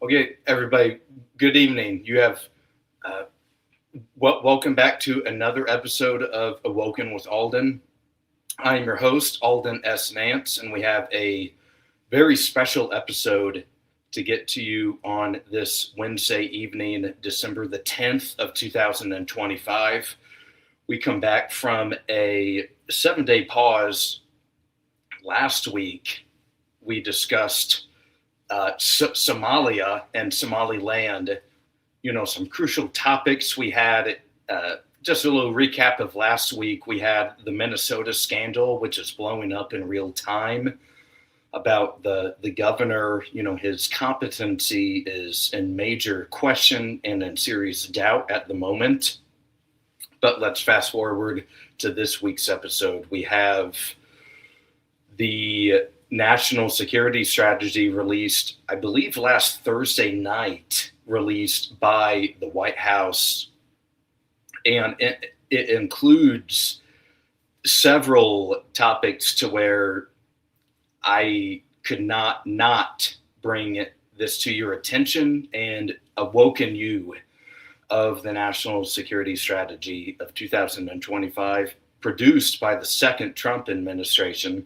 Okay, everybody, good evening. You have welcome back to another episode of Awoken with Aulden. I am your host, Aulden S. Nance, and we have a very special episode to get to you on this Wednesday evening, December the 10th of 2025. We come back from a 7-day pause. Last week, we discussed Somalia and Somaliland, some crucial topics. We had just a little recap of last week. We had the Minnesota scandal, which is blowing up in real time, about the governor. His competency is in major question and in serious doubt at the moment. But let's fast forward to this week's episode. We have the national security strategy released, I believe, last Thursday night, released by the White House. And it includes several topics to where I could not bring this to your attention and awoken you of the national security strategy of 2025, produced by the second Trump administration.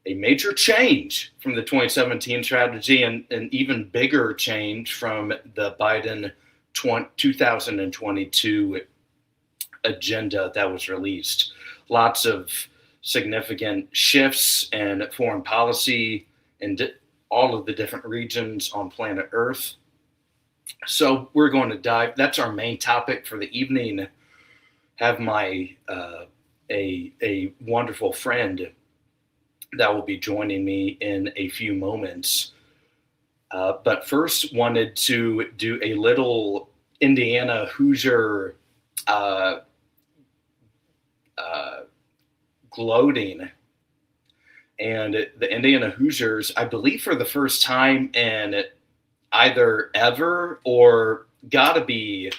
A major change from the 2017 strategy and an even bigger change from the Biden 2022 agenda that was released. Lots of significant shifts in foreign policy in all of the different regions on planet Earth. So we're going to dive. That's our main topic for the evening. Have my a wonderful friend that will be joining me in a few moments. But first, wanted to do a little Indiana Hoosier gloating. And the Indiana Hoosiers, I believe for the first time in either ever or gotta be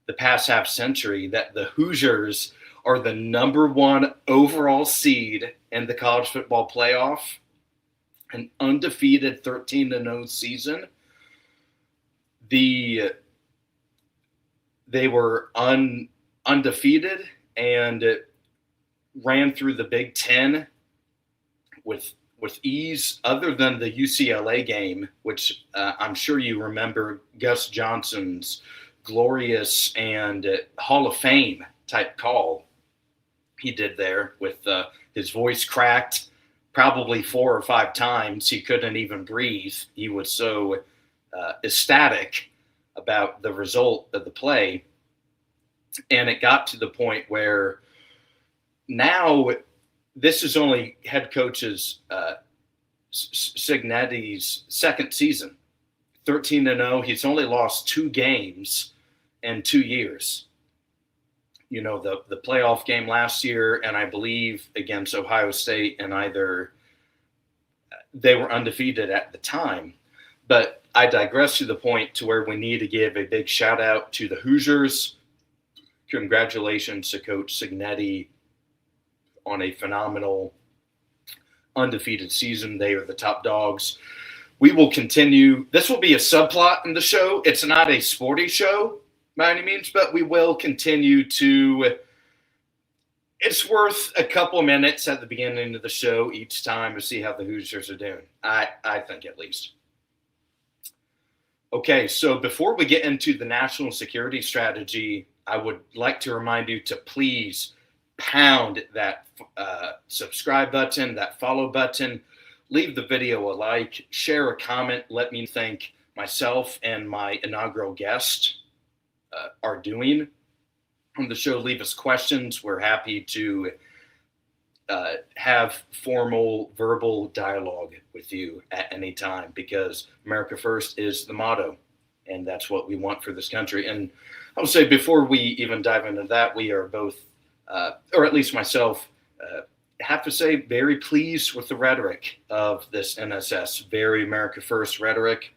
the past half century, that the Hoosiers are the number one overall seed in the college football playoff, an undefeated 13-0 season. They were undefeated and ran through the Big Ten with ease, other than the UCLA game, which I'm sure you remember Gus Johnson's glorious and Hall of Fame type call he did there with his voice cracked probably 4 or 5 times. He couldn't even breathe. He was so ecstatic about the result of the play. And it got to the point where now this is only head coach's Cignetti's second season. 13-0. He's only lost 2 games in 2 years. The playoff game last year, and I believe against Ohio State, and they were undefeated at the time. But I digress to the point to where we need to give a big shout out to the Hoosiers. Congratulations to Coach Cignetti on a phenomenal undefeated season. They are the top dogs. We will continue. This will be a subplot in the show. It's not a sporty show by any means, but we will continue to. It's worth a couple minutes at the beginning of the show each time to see how the Hoosiers are doing. I think, at least. Okay, so before we get into the national security strategy, I would like to remind you to please pound that subscribe button, that follow button, leave the video a like, share a comment, let me thank myself and my inaugural guest are doing on the show. Leave us questions. We're happy to have formal verbal dialogue with you at any time, because America First is the motto, and that's what we want for this country. And I would say, before we even dive into that, we are both, or at least myself, have to say, very pleased with the rhetoric of this NSS, very America First rhetoric.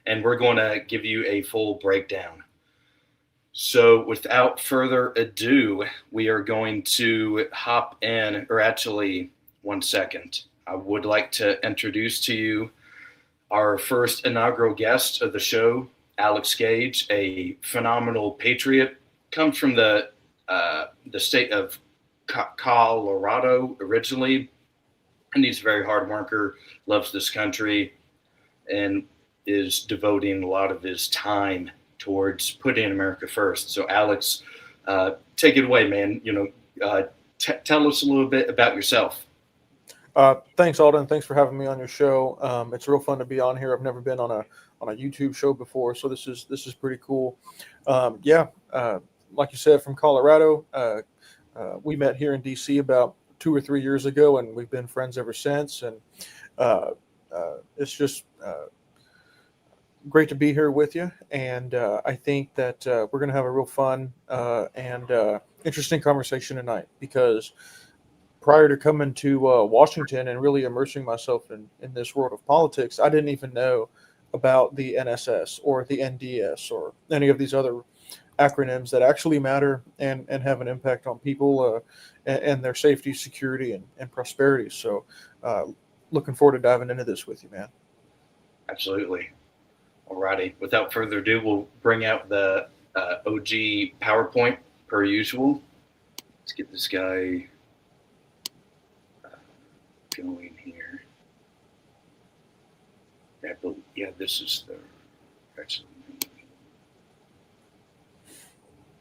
And we're going to give you a full breakdown. So without further ado, we are going to hop in, or actually, one second. I would like to introduce to you our first inaugural guest of the show, Alex Gage, a phenomenal patriot, comes from the state of Colorado originally, and he's a very hard worker, loves this country, and is devoting a lot of his time towards putting America first. So, Alex, take it away, man. Tell us a little bit about yourself. Thanks, Aulden. Thanks for having me on your show. It's real fun to be on here. I've never been on a YouTube show before, so this is pretty cool. Like you said, from Colorado. We met here in DC about 2 or 3 years ago, and we've been friends ever since. And it's just great to be here with you. And I think that we're going to have a real fun and interesting conversation tonight, because prior to coming to Washington and really immersing myself in this world of politics, I didn't even know about the NSS or the NDS or any of these other acronyms that actually matter and have an impact on people and their safety, security, and prosperity. So looking forward to diving into this with you, man. Absolutely. Alrighty. Without further ado, we'll bring out the OG PowerPoint per usual. Let's get this guy going here. Yeah, this is the actually.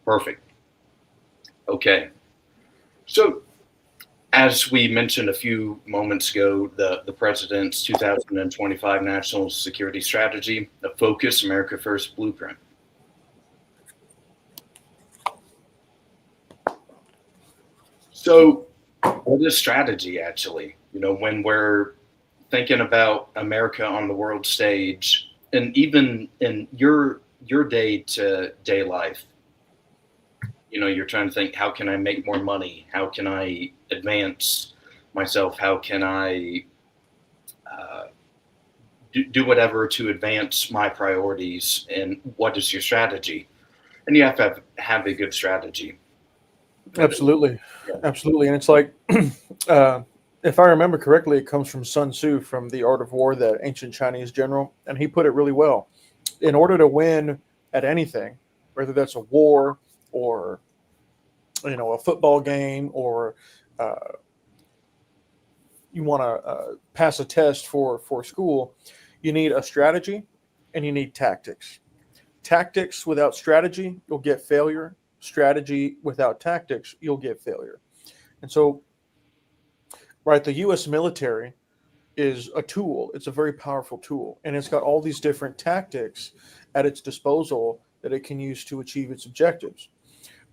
Perfect. Okay. So, as we mentioned a few moments ago, the president's 2025 National Security Strategy, the Focus America First Blueprint. So, what is strategy actually? When we're thinking about America on the world stage, and even in your day-to-day life, you're trying to think, how can I make more money? How can I advance myself? How can I do whatever to advance my priorities? And what is your strategy? And you have to have a good strategy. Absolutely. Yeah. Absolutely. And it's like, if I remember correctly, it comes from Sun Tzu, from The Art of War, that ancient Chinese general. And he put it really well. In order to win at anything, whether that's a war or a football game, or you want to pass a test for school, you need a strategy and you need tactics. Tactics without strategy, you'll get failure. Strategy without tactics, you'll get failure. And so, right, the U.S. military is a tool. It's a very powerful tool, and it's got all these different tactics at its disposal that it can use to achieve its objectives.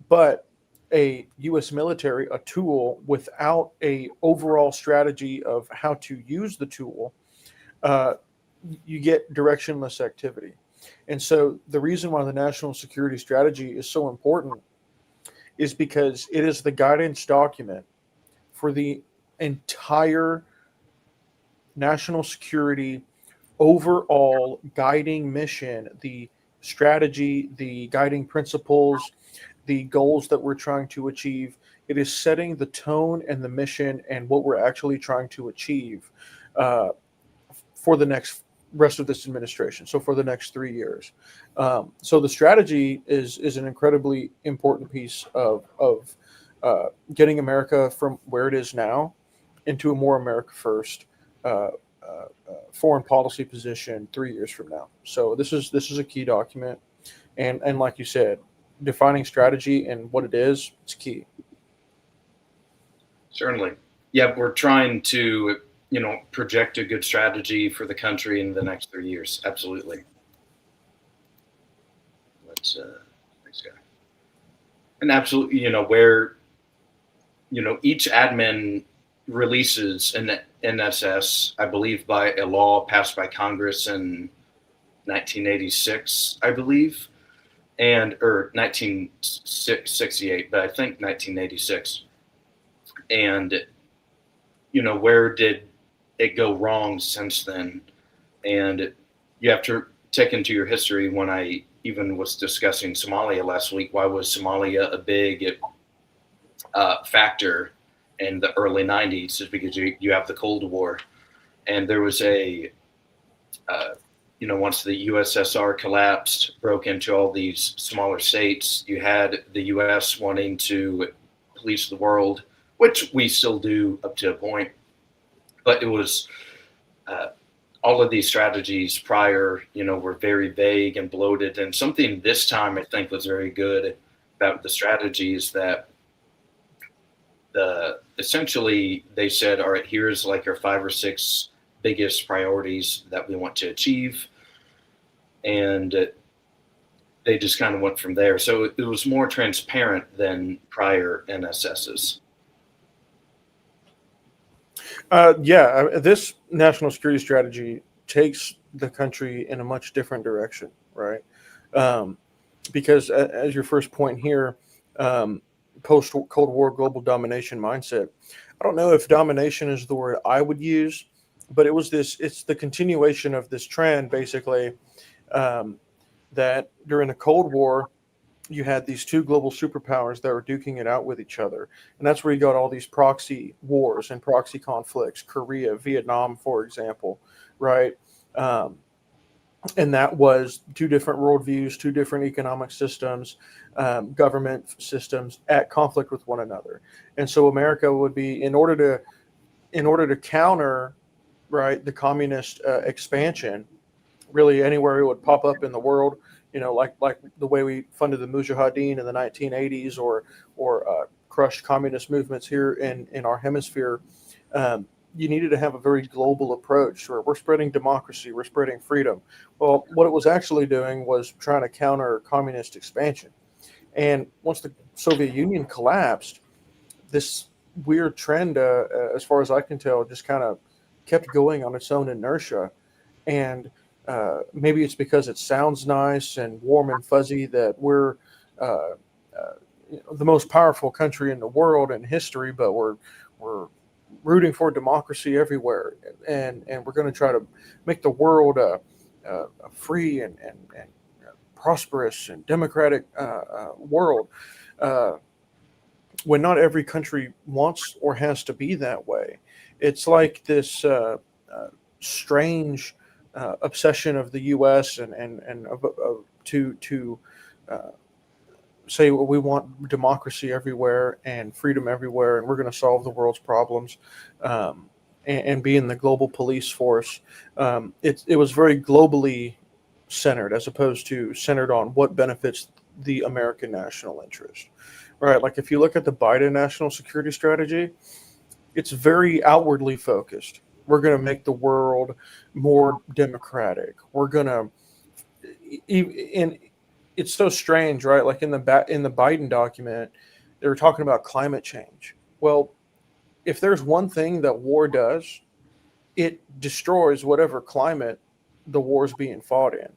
But a U.S. military, a tool without a overall strategy of how to use the tool, you get directionless activity. And so the reason why the national security strategy is so important is because it is the guidance document for the entire national security overall guiding mission, the strategy, the guiding principles, the goals that we're trying to achieve. It is setting the tone and the mission and what we're actually trying to achieve for the next rest of this administration. So for the next 3 years. So the strategy is an incredibly important piece of getting America from where it is now into a more America first foreign policy position 3 years from now. So this is a key document, and like you said, defining strategy and what it is, it's key. Certainly. Yeah, we're trying to, project a good strategy for the country in the next 3 years. Absolutely. Thanks, guy. And absolutely, where, each admin releases an NSS, I believe, by a law passed by Congress in 1986, I believe, or 1968, but I think 1986. And, where did it go wrong since then? And you have to take into your history. When I even was discussing Somalia last week, why was Somalia a big factor in the early 90s? Is because you have the Cold War, and there was a once the USSR collapsed, broke into all these smaller states, you had the US wanting to police the world, which we still do up to a point. But it was all of these strategies prior, were very vague and bloated. And something this time I think was very good about the strategies that essentially they said, all right, here's like our 5 or 6 biggest priorities that we want to achieve. And they just kind of went from there. So it was more transparent than prior NSSs. This national security strategy takes the country in a much different direction, right? Because as your first point here, post-Cold War global domination mindset. I don't know if domination is the word I would use, but it's the continuation of this trend, basically, that during the Cold War, you had these 2 global superpowers that were duking it out with each other. And that's where you got all these proxy wars and proxy conflicts, Korea, Vietnam, for example, right? And that was 2 different worldviews, 2 different economic systems, government systems at conflict with one another. And so America would be, in order to counter, right, the communist expansion, really anywhere it would pop up in the world, like the way we funded the Mujahideen in the 1980s, or crushed communist movements here in our hemisphere. You needed to have a very global approach where we're spreading democracy, we're spreading freedom. Well, what it was actually doing was trying to counter communist expansion. And once the Soviet Union collapsed, this weird trend, as far as I can tell, just kind of kept going on its own inertia. And maybe it's because it sounds nice and warm and fuzzy that we're the most powerful country in the world in history, but we're rooting for democracy everywhere, and we're going to try to make the world a free and prosperous and democratic world. When not every country wants or has to be that way. It's like this strange obsession of the U.S. and to say, well, we want democracy everywhere and freedom everywhere, and we're going to solve the world's problems, and be in the global police force. It was very globally centered, as opposed to centered on what benefits the American national interest. Right? Like if you look at the Biden national security strategy, it's very outwardly focused. We're going to make the world more democratic. We're going to, and it's so strange, right? Like in the Biden document, they were talking about climate change. Well, if there's one thing that war does, it destroys whatever climate the war's being fought in,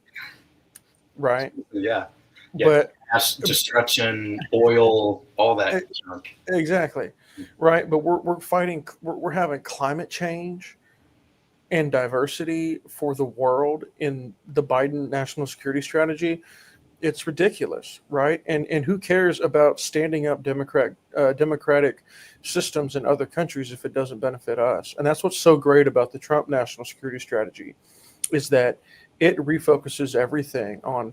right? Yeah. But mass destruction, oil, all that junk. Exactly, right? But we're having climate change and diversity for the world in the Biden national security strategy. It's ridiculous, right? And who cares about standing up democratic systems in other countries if it doesn't benefit us? And that's what's so great about the Trump national security strategy, is that it refocuses everything on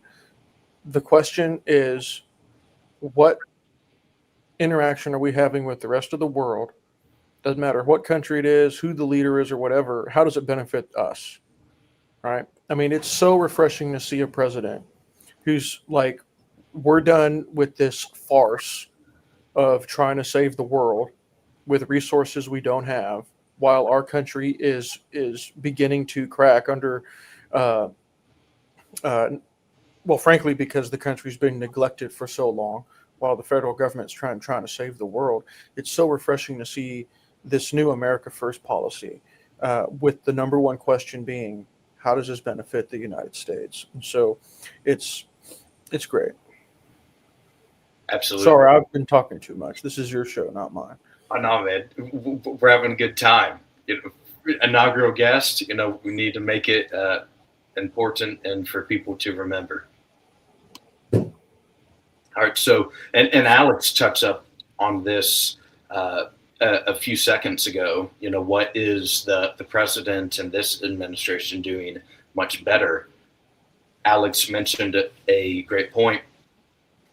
the question is, what interaction are we having with the rest of the world? Doesn't matter what country it is, who the leader is, or whatever. How does it benefit us? Right? I mean, it's so refreshing to see a president who's like, we're done with this farce of trying to save the world with resources we don't have, while our country is beginning to crack under, well, frankly, because the country's been neglected for so long, while the federal government's trying to save the world. It's so refreshing to see this new America First policy, with the number one question being, how does this benefit the United States? And so it's great. Absolutely. Sorry, I've been talking too much. This is your show, not mine. Oh, no, man. We're having a good time. Inaugural guest, we need to make it important and for people to remember. All right. So, and Alex touched up on this a few seconds ago. What is the president and this administration doing much better. Alex mentioned a great point,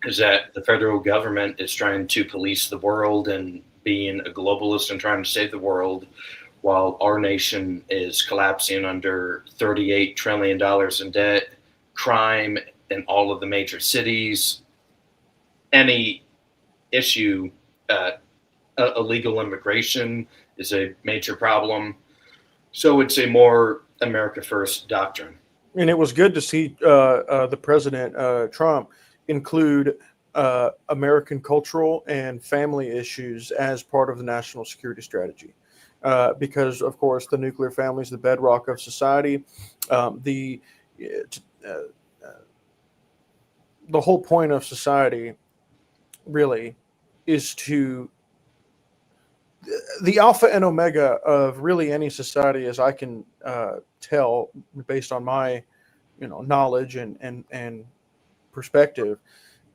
is that the federal government is trying to police the world and being a globalist and trying to save the world, while our nation is collapsing under $38 trillion in debt, crime in all of the major cities, any issue, illegal immigration is a major problem. So it's a more America First doctrine. And it was good to see the president, Trump, include American cultural and family issues as part of the national security strategy. Because, of course, the nuclear family is the bedrock of society. The whole point of society really is to the alpha and omega of really any society, as I can tell based on my knowledge and perspective,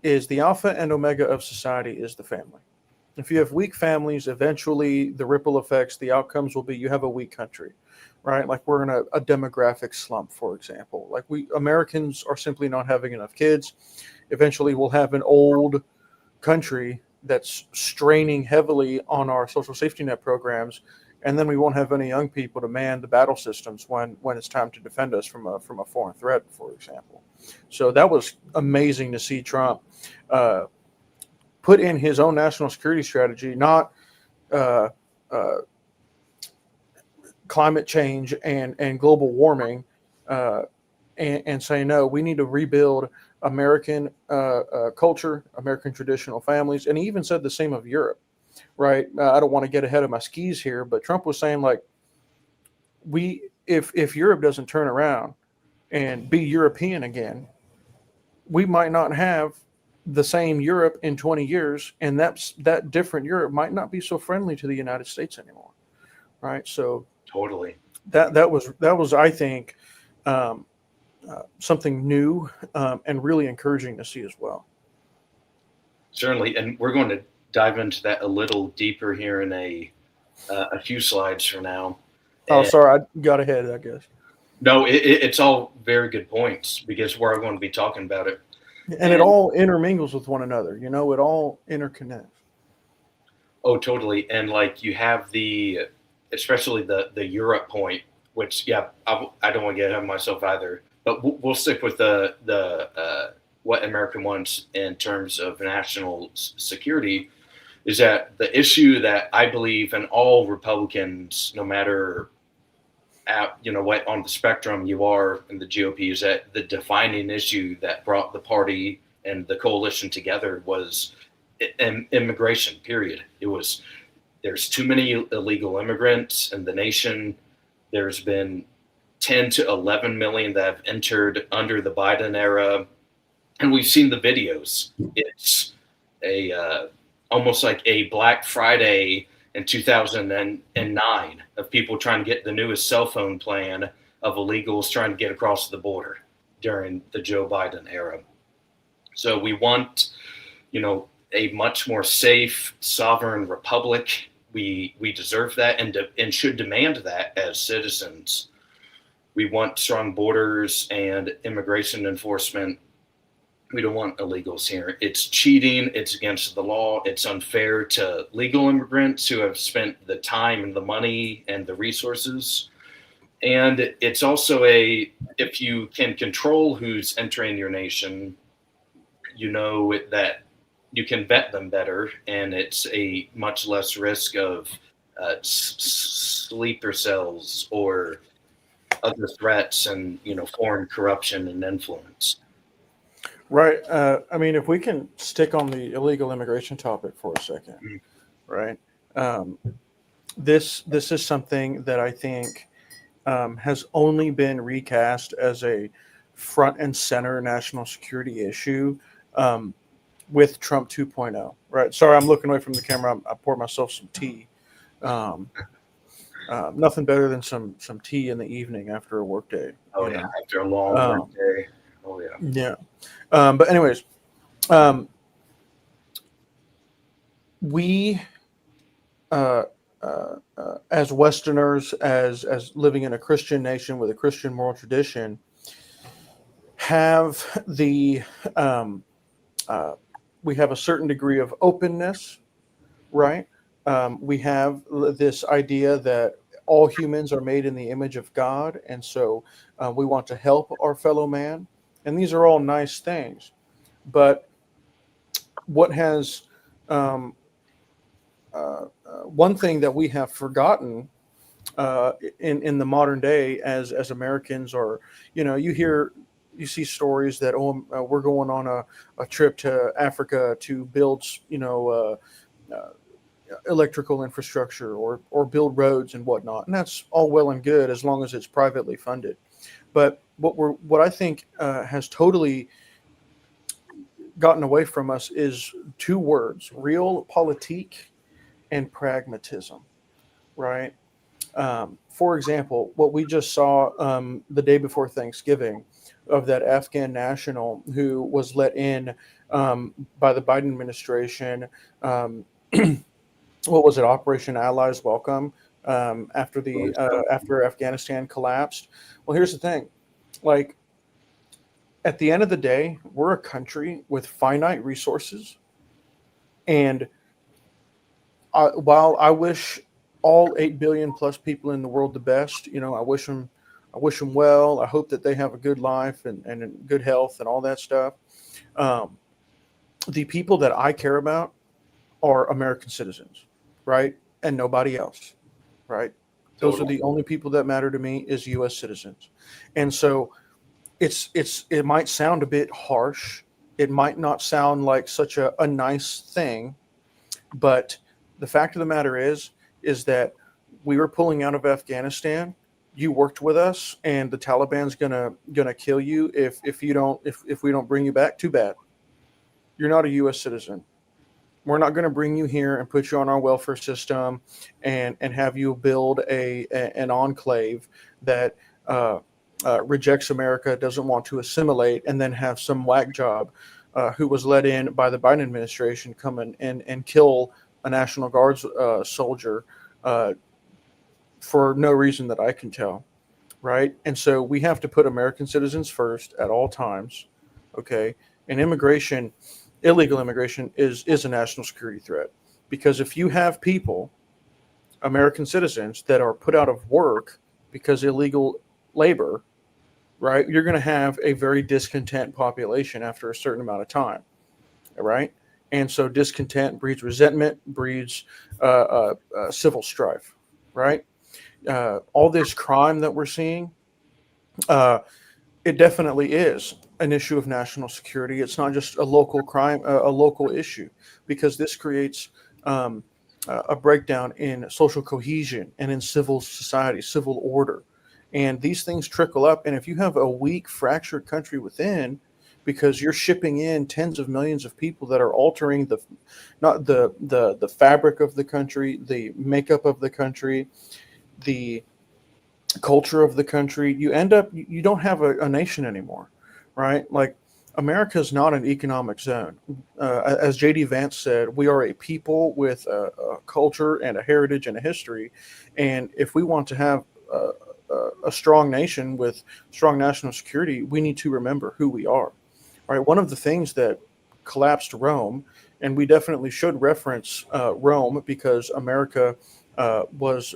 is the alpha and omega of society is the family. If you have weak families, eventually the ripple effects, the outcomes will be you have a weak country, right? Like we're in a demographic slump, for example. Like Americans are simply not having enough kids. Eventually we'll have an old country that's straining heavily on our social safety net programs, and then we won't have any young people to man the battle systems when it's time to defend us from a foreign threat, for example. So that was amazing to see Trump put in his own national security strategy, not climate change and global warming, and say, no, we need to rebuild American culture, American traditional families. And he even said the same of Europe, right? I don't want to get ahead of my skis here, but Trump was saying, like, if Europe doesn't turn around and be European again, we might not have the same Europe in 20 years, and that different Europe might not be so friendly to the United States anymore, right? So totally, that was I think something new and really encouraging to see as well. Certainly, and we're going to dive into that a little deeper here in a few slides from now. Oh, sorry, I got ahead, I guess. No, it's all very good points, because we're going to be talking about it. And it all intermingles with one another. It all interconnects. Oh, totally. And like you have especially the Europe point, which, yeah, I don't want to get ahead of myself either, but we'll stick with the what America wants in terms of national security, is that the issue that I believe in all Republicans, no matter what on the spectrum you are in the GOP, is that the defining issue that brought the party and the coalition together was immigration, period. There's too many illegal immigrants in the nation. There's been 10 to 11 million that have entered under the Biden era. And we've seen the videos. It's almost like a Black Friday in 2009 of people trying to get the newest cell phone plan of illegals trying to get across the border during the Joe Biden era. So we want, a much more safe, sovereign republic. We deserve that and should demand that as citizens. We want strong borders and immigration enforcement. We don't want illegals here. It's cheating. It's against the law. It's unfair to legal immigrants who have spent the time and the money and the resources. And it's also if you can control who's entering your nation, that you can vet them better, and it's a much less risk of sleeper cells or other threats and, foreign corruption and influence. Right. If we can stick on the illegal immigration topic for a second, right? This is something that I think has only been recast as a front and center national security issue with Trump 2.0. Right. Sorry, I'm looking away from the camera. I poured myself some tea. Nothing better than some tea in the evening after a work day. Oh, yeah. After a long work day. Oh, yeah. Yeah. But anyways, we as Westerners, as living in a Christian nation with a Christian moral tradition, have the uh, we have a certain degree of openness, right? We have this idea that all humans are made in the image of God, and so we want to help our fellow man. And these are all nice things. But what has um, one thing that we have forgotten in the modern day as Americans, or you see stories that we're going on a trip to Africa to build uh, electrical infrastructure or build roads and whatnot, and that's all well and good as long as it's privately funded. But what I think has totally gotten away from us is two words: realpolitik and pragmatism. Right? For example, what we just saw the day before Thanksgiving of that Afghan national who was let in by the Biden administration. Um, what was it? Operation Allies Welcome, after Afghanistan collapsed. Well, here's the thing: like at the end of the day, we're a country with finite resources, and while I wish all 8 billion plus people in the world the best, I wish them well. I hope that they have a good life and good health and all that stuff. Um, the people that I care about are American citizens, right? And nobody else, right? Those are Total. the only people that matter to me is U.S. citizens. And so it might sound a bit harsh. It might not sound like such a nice thing, but the fact of the matter is that we were pulling out of Afghanistan. You worked with us, and the Taliban's gonna kill you if we don't bring you back. Too bad. You're not a U.S. citizen. We're not going to bring you here and put you on our welfare system and have you build an enclave that rejects America, doesn't want to assimilate, and then have some whack job who was let in by the Biden administration come in and kill a National Guard soldier uh, for no reason that I can tell, right? And so we have to put American citizens first at all times, okay? And illegal immigration is a national security threat, because if you have people, American citizens, that are put out of work because illegal labor, right? You're going to have a very discontent population after a certain amount of time, right? And so discontent breeds resentment, breeds civil strife, right? All this crime that we're seeing, uh, it definitely is an issue of national security. It's not just a local crime, a local issue, because this creates um, a breakdown in social cohesion and in civil society, civil order. And these things trickle up. And if you have a weak, fractured country within, because you're shipping in tens of millions of people that are altering not the fabric of the country, the makeup of the country, the culture of the country, you don't have a nation anymore, right? Like, America is not an economic zone. As JD Vance said, we are a people with a culture and a heritage and a history, and if we want to have a strong nation with strong national security, we need to remember who we are. Right? One of the things that collapsed Rome, and we definitely should reference Rome, because America was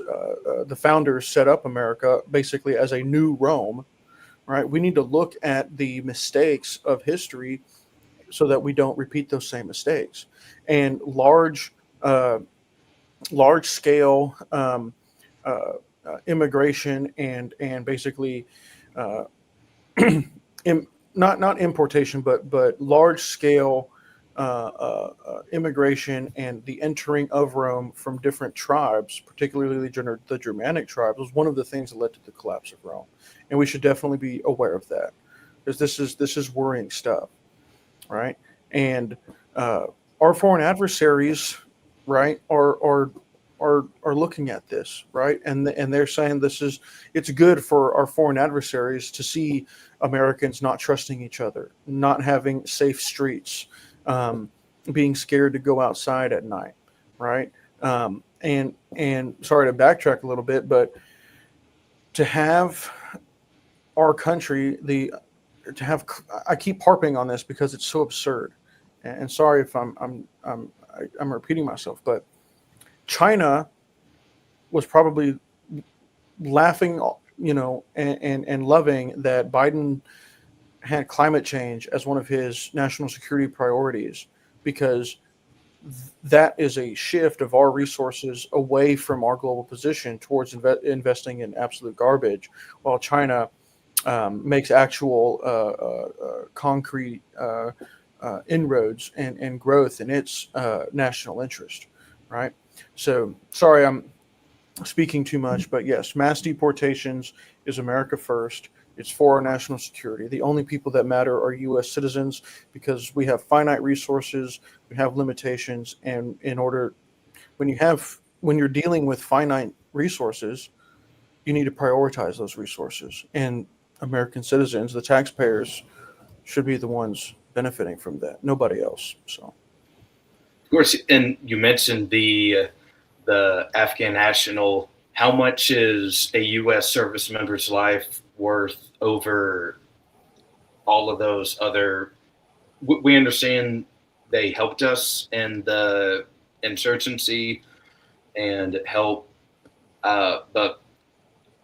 the founders set up America basically as a new Rome, right? We need to look at the mistakes of history so that we don't repeat those same mistakes. And large scale immigration and basically uh, not importation, but large scale immigration and the entering of Rome from different tribes, particularly the Germanic tribes, was one of the things that led to the collapse of Rome, and we should definitely be aware of that, because this is worrying stuff, right? And uh, our foreign adversaries, right, are looking at this, right, and they're saying it's good for our foreign adversaries to see Americans not trusting each other, not having safe streets, um, being scared to go outside at night, right? And sorry to backtrack a little bit, but to have our country, I keep harping on this because it's so absurd. And sorry if I'm repeating myself, but China was probably laughing, and loving that Biden had climate change as one of his national security priorities, because that is a shift of our resources away from our global position towards investing in absolute garbage, while China makes actual concrete inroads and growth in its national interest, right? So, sorry, I'm speaking too much, but yes, mass deportations is America first. It's for our national security. The only people that matter are U.S. citizens, because we have finite resources, we have limitations, and when you're dealing with finite resources, you need to prioritize those resources. And American citizens, the taxpayers, should be the ones benefiting from that. Nobody else. So, Of course, and you mentioned the Afghan national. How much is a U.S. service member's life worth over all of those other? We understand they helped us in the insurgency and help, but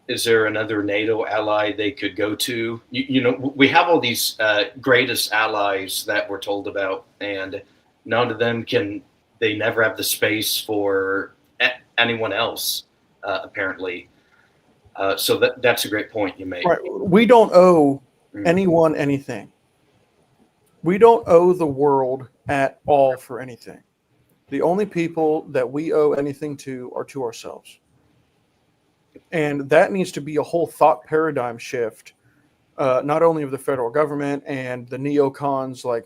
is there another NATO ally they could go to? We have all these greatest allies that we're told about, and none of them they never have the space for anyone else, apparently. So that's a great point you made. right, we don't owe Mm. anyone anything. We don't owe the world at all for anything. The only people that we owe anything to are to ourselves. And that needs to be a whole thought paradigm shift, not only of the federal government and the neocons, like,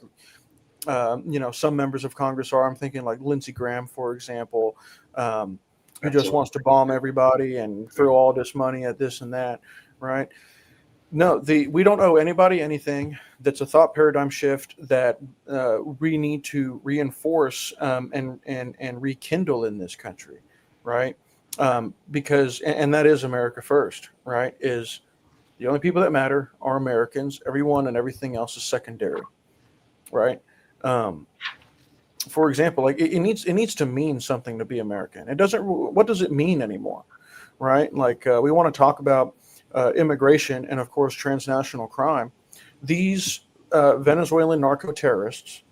some members of Congress are. I'm thinking like Lindsey Graham, for example, who just wants to bomb everybody and throw all this money at this and that, right? No, we don't owe anybody anything. That's a thought paradigm shift that we need to reinforce and rekindle in this country, right? Because that is America first, right? Is the only people that matter are Americans. Everyone and everything else is secondary, right? For example, like it needs to mean something to be American. It doesn't. What does it mean anymore, right? Like we want to talk about immigration and, of course, transnational crime. These Venezuelan narco terrorists,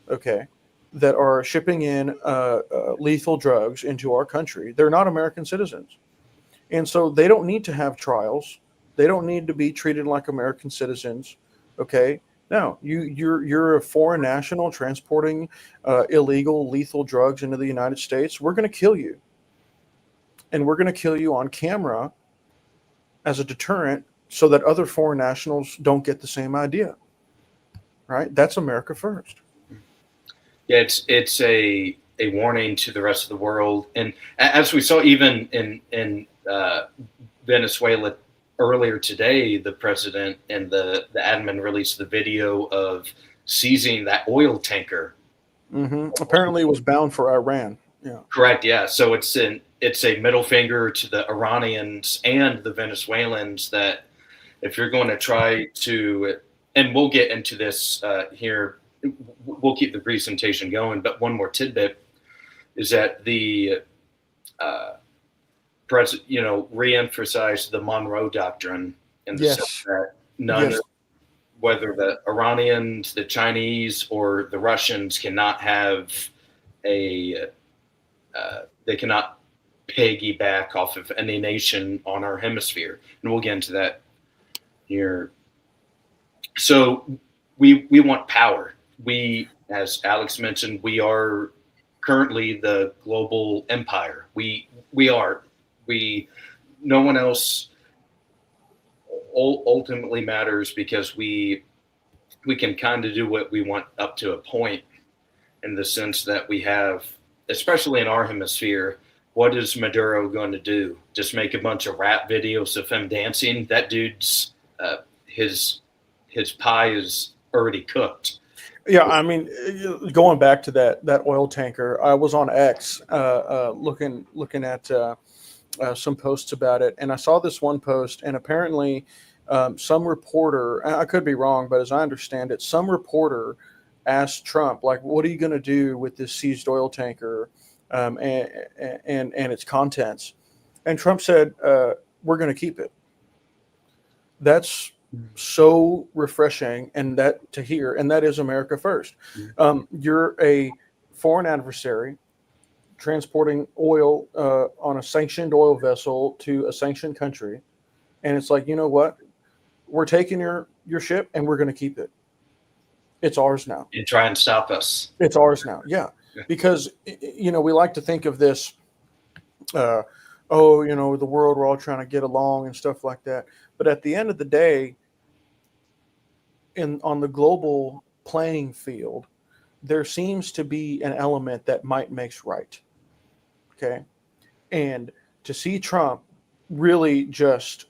okay, that are shipping in lethal drugs into our country, they're not American citizens. And so they don't need to have trials. They don't need to be treated like American citizens, okay? No, you're a foreign national transporting illegal lethal drugs into the United States. We're going to kill you. And we're going to kill you on camera as a deterrent so that other foreign nationals don't get the same idea, right? That's America first. Yeah, it's a warning to the rest of the world, and as we saw even in Venezuela earlier today, the president and the admin released the video of seizing that oil tanker. Mm-hmm. Apparently, it was bound for Iran. Yeah, correct. Yeah, so it's a middle finger to the Iranians and the Venezuelans that if you're going to try to, and we'll get into this here. We'll keep the presentation going, but one more tidbit is that the president, reemphasized the Monroe Doctrine in the sense that none, whether the Iranians, the Chinese, or the Russians cannot have they cannot piggyback off of any nation on our hemisphere, and we'll get into that here. So we want power. We, as Alex mentioned, we are currently the global empire. We are. No one else ultimately matters because we can kind of do what we want up to a point, in the sense that we have, especially in our hemisphere, what is Maduro going to do? Just make a bunch of rap videos of him dancing? That dude's his pie is already cooked. Yeah, I mean, going back to that oil tanker, I was on X looking at some posts about it, and I saw this one post, and apparently, some reporter, and I could be wrong, but as I understand it, some reporter asked Trump, like, "What are you going to do with this seized oil tanker and its contents?" And Trump said, "We're going to keep it." That's so refreshing, and that to hear, and that is America first. You're a foreign adversary transporting oil on a sanctioned oil vessel to a sanctioned country, and it's like, you know what? We're taking your ship, and we're going to keep it. It's ours now. And try and stop us. It's ours now. Yeah, because we like to think of this. Uh, oh, the world, we're all trying to get along and stuff like that. But at the end of the day, on the global playing field, there seems to be an element that might makes right. Okay. And to see Trump really just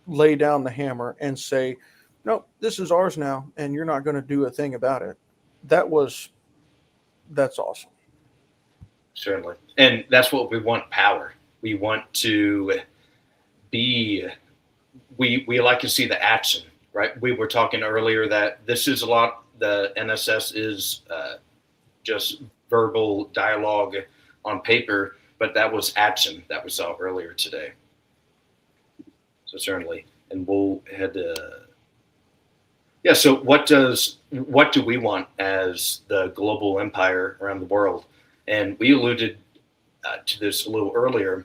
lay down the hammer and say, no, this is ours now, and you're not going to do a thing about it. That's awesome. Certainly. And that's what we want, power. We want to be, we like to see the action, right? We were talking earlier that this is a lot, the NSS is just verbal dialogue on paper, but that was action that we saw earlier today. So certainly, and we'll head to, yeah. So what do we want as the global empire around the world? And we alluded to this a little earlier.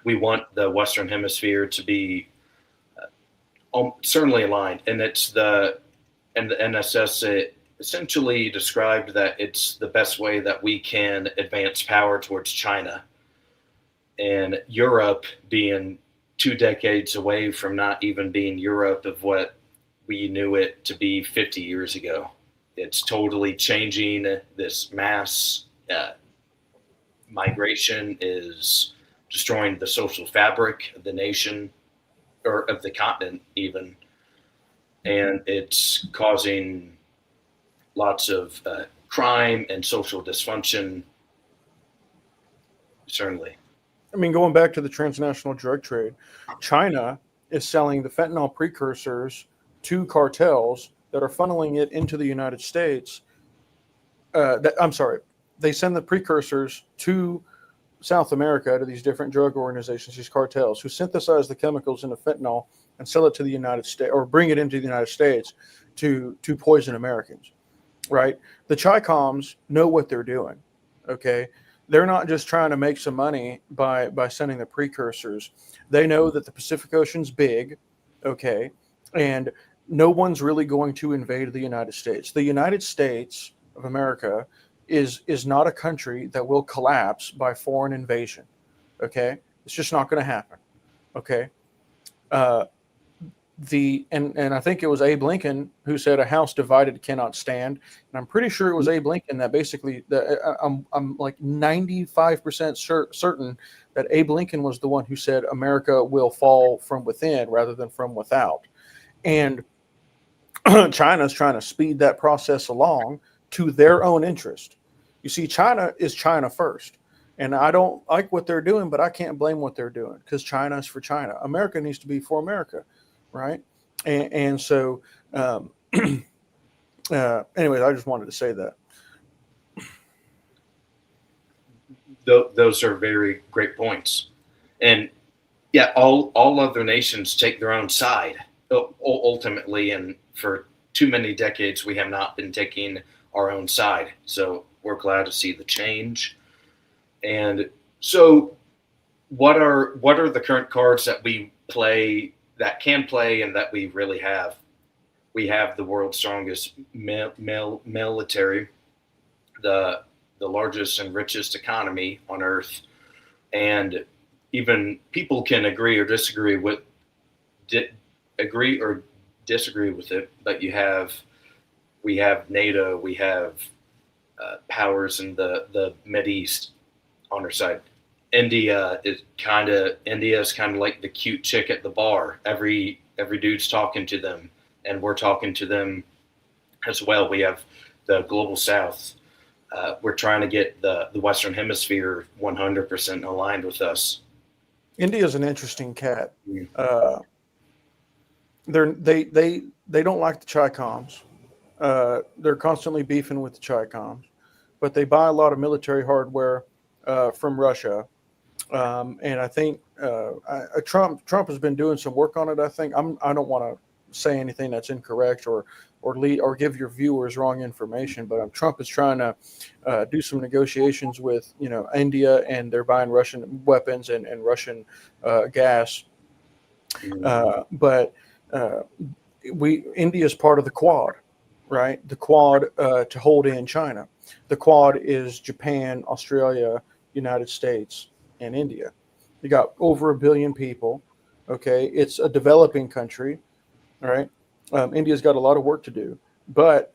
We want the Western Hemisphere to be certainly aligned, and the NSS essentially described that it's the best way that we can advance power towards China, and Europe being 2 decades away from not even being Europe of what we knew it to be 50 years ago. It's totally changing. This mass migration is destroying the social fabric of the nation, or of the continent even, and it's causing lots of crime and social dysfunction, certainly. I mean, going back to the transnational drug trade, China is selling the fentanyl precursors to cartels that are funneling it into the United States. I'm sorry, they send the precursors to South America to these different drug organizations, these cartels, who synthesize the chemicals into fentanyl and sell it to the United States, or bring it into the United States to poison Americans, right? The Chi-Coms know what they're doing, okay? They're not just trying to make some money by sending the precursors. They know that the Pacific Ocean's big, okay, and no one's really going to invade the United States. The United States of America is not a country that will collapse by foreign invasion. Okay, it's just not going to happen. Okay, and I think it was Abe Lincoln who said, "A house divided cannot stand." And I'm pretty sure it was Abe Lincoln that basically, I'm like 95% certain that Abe Lincoln was the one who said America will fall from within rather than from without. And China's trying to speed that process along to their own interest. You see, China is China first. And I don't like what they're doing, but I can't blame what they're doing, because China is for China. America needs to be for America, right? And so, anyways, I just wanted to say that. Those are very great points. And yeah, all other nations take their own side ultimately, and for too many decades we have not been taking our own side. So we're glad to see the change. And so what are the current cards that we play, that can play, and that we really have? We have the world's strongest military, the largest and richest economy on earth, and even people can agree or disagree with it, but we have NATO, we have powers in the Mideast on our side. India is kind of like the cute chick at the bar. Every dude's talking to them, and we're talking to them as well. We have the global South. We're trying to get the Western Hemisphere 100% aligned with us. India is an interesting cat. Mm. They don't like the Chi-Coms. They're constantly beefing with the Chi-Coms, but they buy a lot of military hardware from Russia. And I think Trump has been doing some work on it. I think I don't want to say anything that's incorrect or give your viewers wrong information, but Trump is trying to do some negotiations with India, and they're buying Russian weapons and Russian gas. But India is part of the Quad, right? The Quad to hold in China. The Quad is Japan, Australia, United States, and India. You got over 1 billion people. Okay, it's a developing country. All right, India's got a lot of work to do, but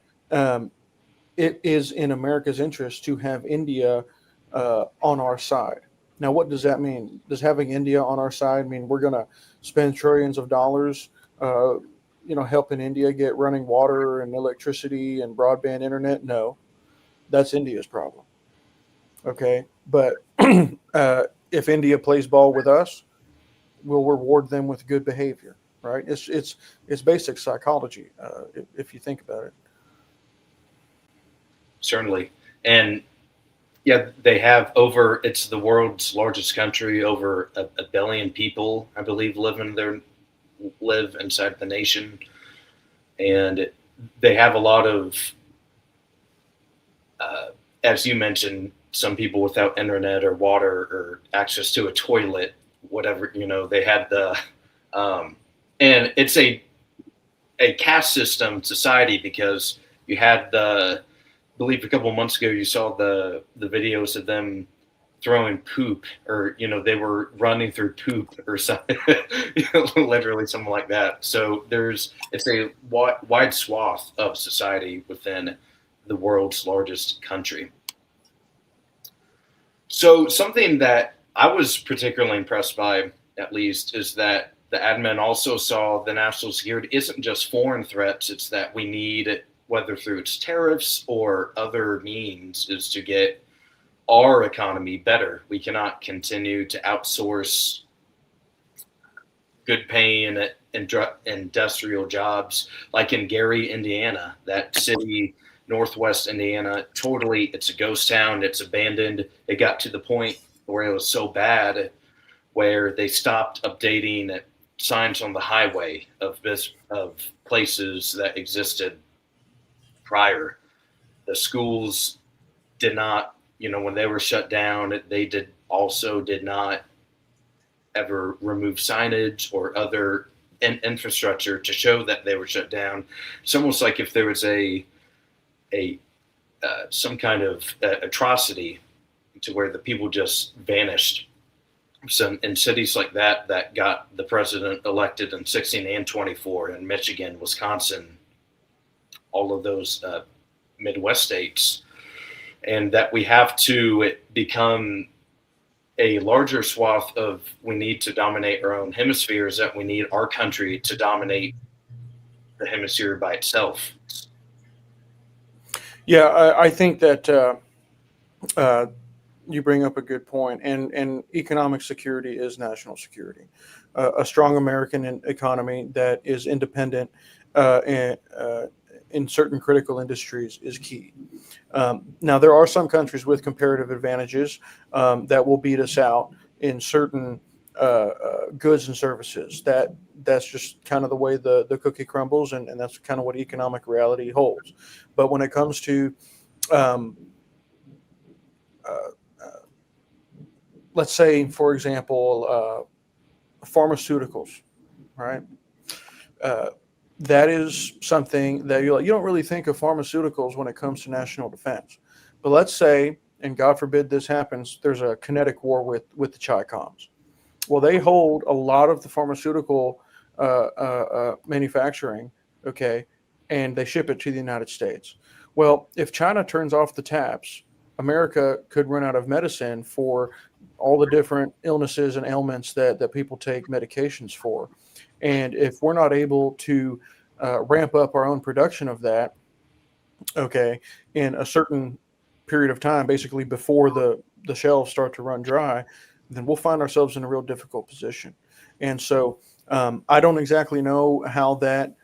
it is in America's interest to have India on our side. Now, what does that mean? Does having India on our side mean we're going to spend trillions of dollars, helping India get running water and electricity and broadband internet? No, that's India's problem. Okay, but if India plays ball with us, we'll reward them with good behavior. Right? It's basic psychology if you think about it. Certainly, and yeah, they have over. It's the world's largest country. Over a billion people, I believe, live inside the nation, and they have a lot of, as you mentioned, some people without internet or water or access to a toilet, whatever. They had the, and it's a caste system society, because you had I believe a couple of months ago you saw the videos of them throwing poop, or they were running through poop or something, literally something like that. So it's a wide swath of society within the world's largest country. So something that I was particularly impressed by, at least, is that the admin also saw the national security isn't just foreign threats. It's that we need, whether through its tariffs or other means, is to get our economy better. We cannot continue to outsource good paying industrial jobs, like in Gary, Indiana, that city, Northwest Indiana. Totally, it's a ghost town. It's abandoned. It got to the point where it was so bad where they stopped updating signs on the highway of places that existed prior. The schools did not, when they were shut down, they did not ever remove signage or other infrastructure to show that they were shut down. It's almost like if there was some kind of atrocity to where the people just vanished. So in cities like that got the president elected in 16 and 24, in Michigan, Wisconsin, all of those Midwest states, and that we have to become a larger swath of, we need to dominate our own hemispheres, that we need our country to dominate the hemisphere by itself. Yeah, I think that you bring up a good point, and economic security is national security. A strong American economy that is independent in certain critical industries is key. Now, there are some countries with comparative advantages that will beat us out in certain goods and services. That's just kind of the way the cookie crumbles, and that's kind of what economic reality holds. But when it comes to let's say, for example, pharmaceuticals, right? That is something that you don't really think of pharmaceuticals when it comes to national defense. But let's say, and God forbid this happens, there's a kinetic war with the Chi-Coms. Well, they hold a lot of the pharmaceutical manufacturing, okay, and they ship it to the United States. Well, if China turns off the taps, America could run out of medicine for all the different illnesses and ailments that people take medications for. And if we're not able to ramp up our own production of that, okay, in a certain period of time, basically before the shelves start to run dry, then we'll find ourselves in a real difficult position. And so I don't exactly know how that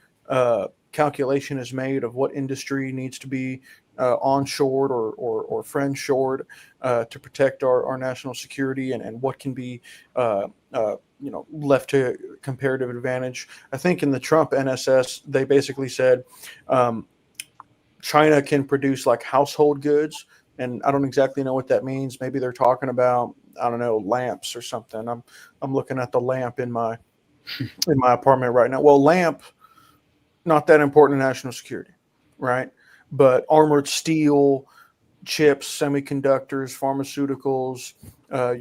calculation is made of what industry needs to be onshored or friend-shored to protect our national security, and what can be left to comparative advantage. I think in the Trump NSS, they basically said um, China can produce like household goods, and I don't exactly know what that means. Maybe they're talking about, I don't know, lamps or something. I'm looking at the lamp in my apartment right now. Well, lamp, not that important in national security, right? But armored steel, chips, semiconductors, pharmaceuticals,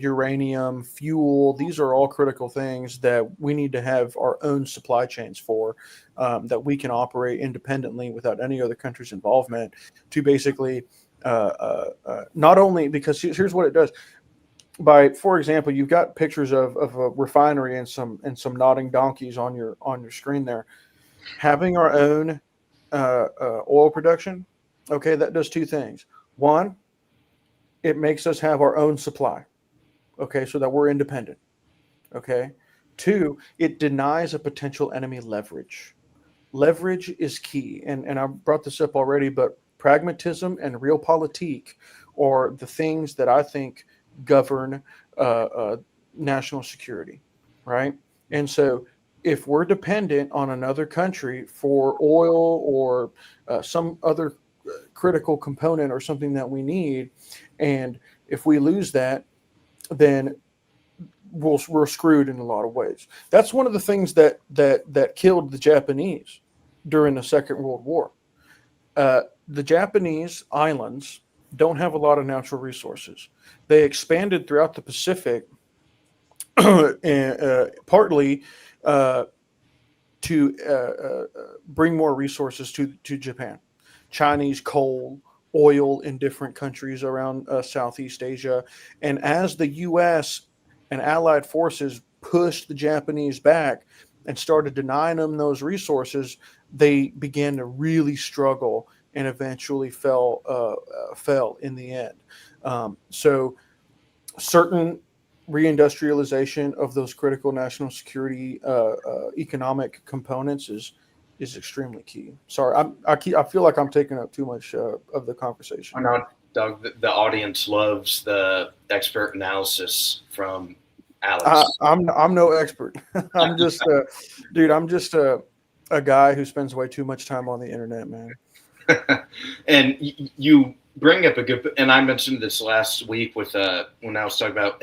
uranium, fuel. These are all critical things that we need to have our own supply chains for, that we can operate independently without any other country's involvement to basically not only because here's what it does. For example, you've got pictures of a refinery and some nodding donkeys on your screen there. Having our own oil production, okay, that does two things. One, it makes us have our own supply, okay, so that we're independent, okay. Two, it denies a potential enemy leverage. Leverage is key, and I brought this up already, but pragmatism and realpolitik are the things that I think govern national security, right? And so if we're dependent on another country for oil or some other critical component or something that we need, and if we lose that, then we're screwed in a lot of ways. That's one of the things that killed the Japanese during the Second World War. The Japanese islands don't have a lot of natural resources. They expanded throughout the Pacific, and partly uh, to bring more resources to Japan. Chinese coal, oil in different countries around Southeast Asia. And as the U.S. and allied forces pushed the Japanese back and started denying them those resources, they began to really struggle and eventually fell in the end. So certain reindustrialization of those critical national security economic components is extremely key. Sorry, I feel like I'm taking up too much of the I conversation. know, Doug, the audience loves the expert analysis from Alex. I'm no expert. I'm just dude. I'm just a guy who spends way too much time on the internet, man. And you bring up a good, and I mentioned this last week with when I was talking about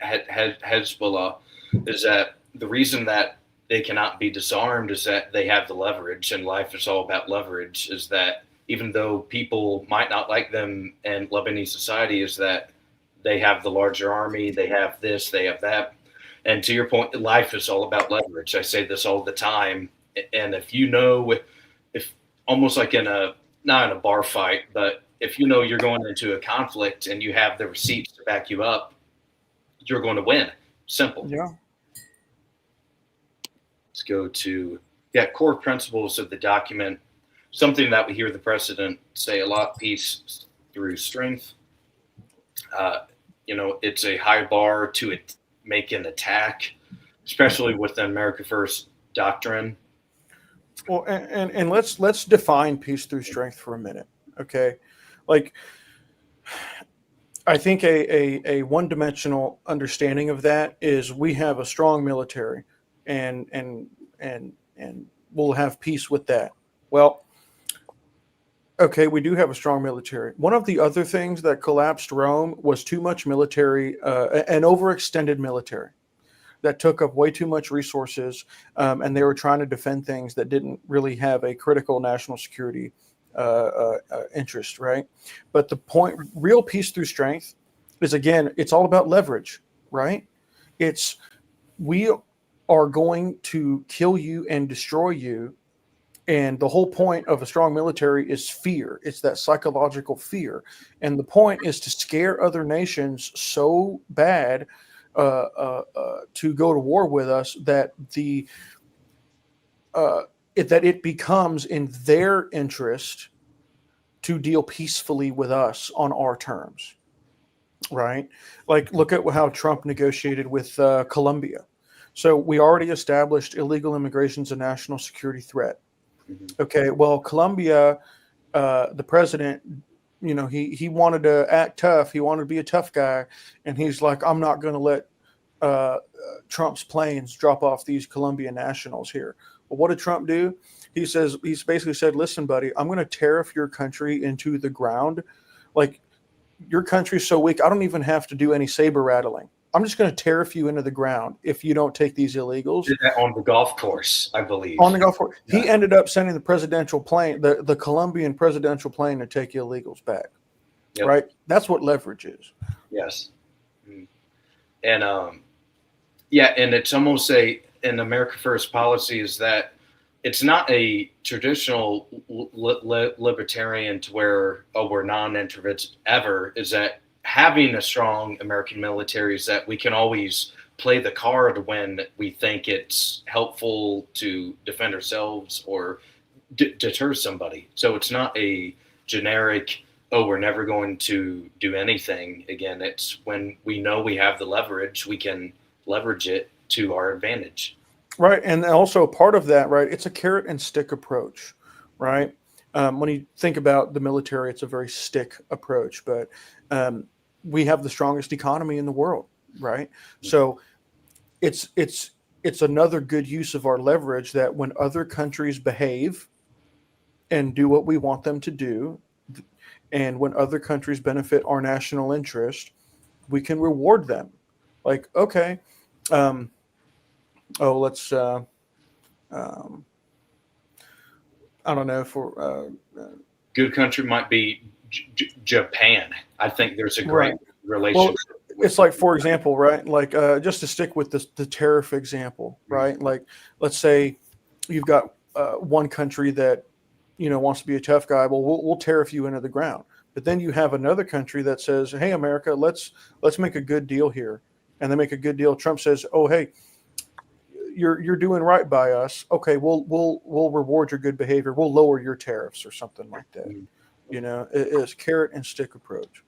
Hezbollah, is that the reason that they cannot be disarmed is that they have the leverage, and life is all about leverage. Is that even though people might not like them in Lebanese society, is that they have the larger army, they have this, they have that. And to your point, life is all about leverage. I say this all the time. And if you know, if almost like in a, not in a bar fight, but if you know you're going into a conflict and you have the receipts to back you up, you're going to win. Simple. Yeah. Let's go to, yeah, core principles of the document. Something that we hear the president say a lot: peace through strength. Uh, it's a high bar to make an attack, especially with the America First doctrine. Well, and let's define peace through strength for a minute, okay? Like, I think a one dimensional understanding of that is we have a strong military, and we'll have peace with that. Well, okay, we do have a strong military. One of the other things that collapsed Rome was too much military, an overextended military that took up way too much resources, and they were trying to defend things that didn't really have a critical national security interest, right? But the point, real peace through strength, is again, it's all about leverage, right? It's we are going to kill you and destroy you. And the whole point of a strong military is fear. It's that psychological fear. And the point is to scare other nations so bad to go to war with us that that it becomes in their interest to deal peacefully with us on our terms, right? Like, look at how Trump negotiated with Colombia. So we already established illegal immigration is a national security threat. Mhm. Okay, well, Colombia, the president, he wanted to act tough. He wanted to be a tough guy, and he's like, I'm not going to let Trump's planes drop off these Colombian nationals here. Well, what did Trump do? He's basically said, listen, buddy, I'm going to tariff your country into the ground. Like, your country's so weak, I don't even have to do any saber rattling. I'm just going to tariff you into the ground if you don't take these illegals. Did that on the golf course, I believe. On the golf course. Yeah. He ended up sending the presidential plane, the Colombian presidential plane, to take illegals back. Yep. Right? That's what leverage is. Yes. And and it's almost an America First policy is that it's not a traditional libertarian to where, we're non-intervention ever, is that having a strong American military is that we can always play the card when we think it's helpful to defend ourselves or deter somebody. So it's not a generic, we're never going to do anything. Again, it's when we know we have the leverage, we can leverage it to our advantage. Right. And also part of that, right, it's a carrot and stick approach, right? When you think about the military, it's a very stick approach, but we have the strongest economy in the world, right? So it's another good use of our leverage that when other countries behave and do what we want them to do, and when other countries benefit our national interest, we can reward them. Like, okay, let's I don't know, for good country might be Japan. I think there's a great relationship. Well, it's like, for example, right? Like, just to stick with the tariff example, right? Like, let's say you've got one country that wants to be a tough guy. Well, we'll tariff you into the ground. But then you have another country that says, "Hey, America, let's make a good deal here," and they make a good deal. Trump says, "Oh, hey, you're doing right by us. Okay, we'll reward your good behavior. We'll lower your tariffs," or something like that. It's carrot and stick approach.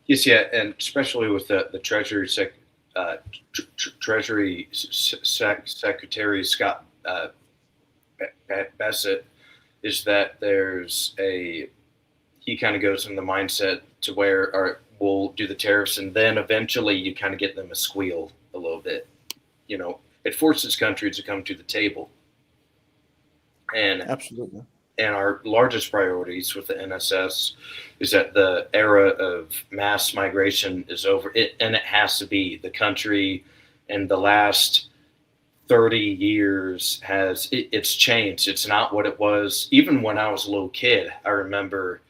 Yes, yeah, and especially with the Treasury Treasury Secretary Scott Bassett, is that he kind of goes in the mindset to where we'll do the tariffs, and then eventually you kind of get them a squeal a little bit. It forces countries to come to the table. And absolutely. And our largest priorities with the NSS is that the era of mass migration is over. And it has to be. The country in the last 30 years it's changed. It's not what it was. Even when I was a little kid, I remember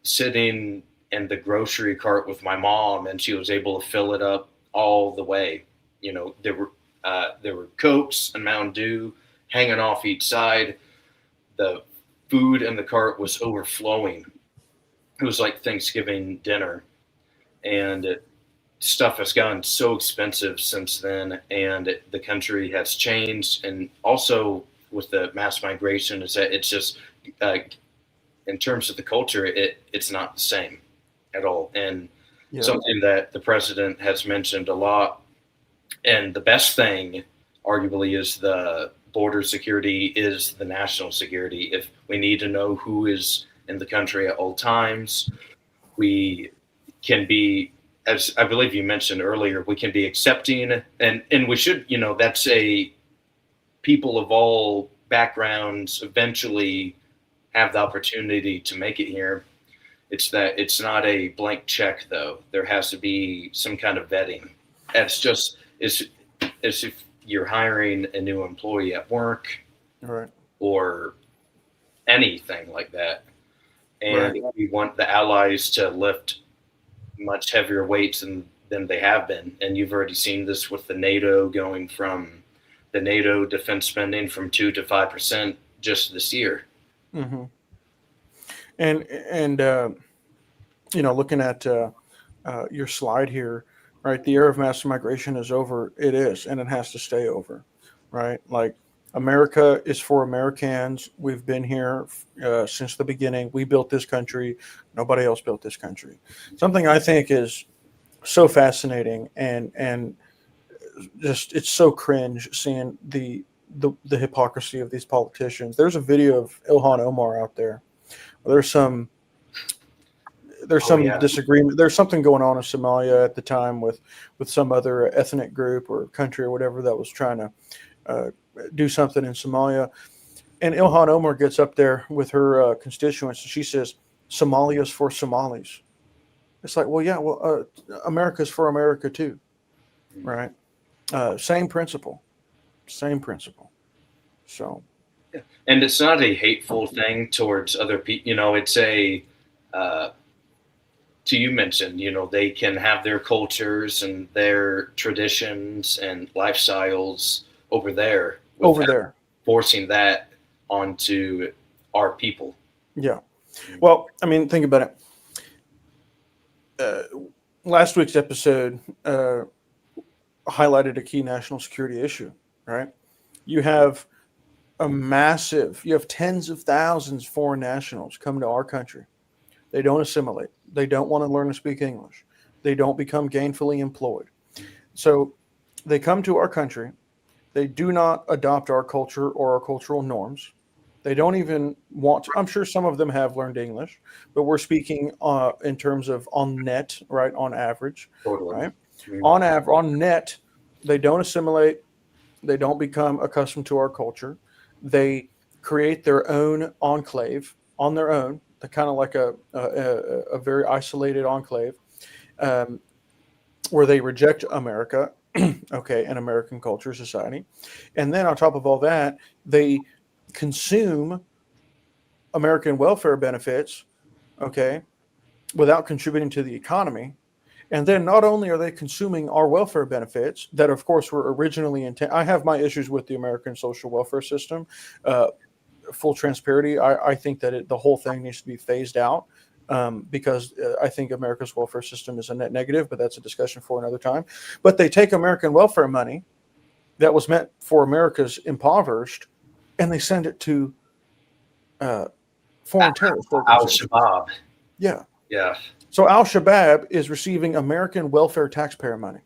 sitting in the grocery cart with my mom, and she was able to fill it up all the way. There were Cokes and Mountain Dew hanging off each side. The food in the cart was overflowing. It was like Thanksgiving dinner, and stuff has gotten so expensive since then, and the country has changed. And also with the mass migration, is that it's just in terms of the culture, it's not the same at all. And something that the president has mentioned a lot, and the best thing arguably is the border security is the national security. If we need to know who is in the country at all times, we can be, as I believe you mentioned earlier, we can be accepting, and we should, that's people of all backgrounds eventually have the opportunity to make it here. It's that it's not a blank check, though. There has to be some kind of vetting. It's as if you're hiring a new employee at work, right, or anything like that. And we want the allies to lift much heavier weights than they have been. And you've already seen this with the NATO going from the NATO defense spending from 2 to 5% just this year. Mm-hmm. And looking at your slide here, right? The era of mass migration is over. It is, and it has to stay over, right? Like, America is for Americans. We've been here since the beginning. We built this country. Nobody else built this country. Something I think is so fascinating, and just it's so cringe seeing the hypocrisy of these politicians. There's a video of Ilhan Omar out there. There's some Oh yeah, disagreement. There's something going on in Somalia at the time with some other ethnic group or country or whatever that was trying to do something in Somalia. And Ilhan Omar gets up there with her constituents and she says, "Somalia's for Somalis." It's like, well, yeah, well, America's for America too, right? Same principle, same principle. So, and it's not a hateful thing towards other people. It's a uh, to you mentioned, they can have their cultures and their traditions and lifestyles over there over without there, forcing that onto our people. yeah. Well, I mean, think about it. Uh, Last week's episode highlighted a key national security issue, right? You have you have tens of thousands of foreign nationals come to our country. They don't assimilate. They don't want to learn to speak English. They don't become gainfully employed. So they come to our country. They do not adopt our culture or our cultural norms. They don't even want to. I'm sure some of them have learned English, but we're speaking in terms of on net, right? On average, Totally. right? Mhm. On net, they don't assimilate. They don't become accustomed to our culture. They create their own enclave on their own. They're kind of like a very isolated enclave um, where they reject America, okay, and American culture, society. And then on top of all that, they consume American welfare benefits, okay, without contributing to the economy. And then not only are they consuming our welfare benefits that, of course, were originally intended. I have my issues with the American social welfare system. Uh, Full transparency, I think that the whole thing needs to be phased out because I think America's welfare system is a net negative, but that's a discussion for another time. But they take American welfare money that was meant for America's impoverished and they send it to uh, foreign terrorist Al organizations. Shabaab. Yeah. Yeah. So Al Shabaab is receiving American welfare taxpayer money.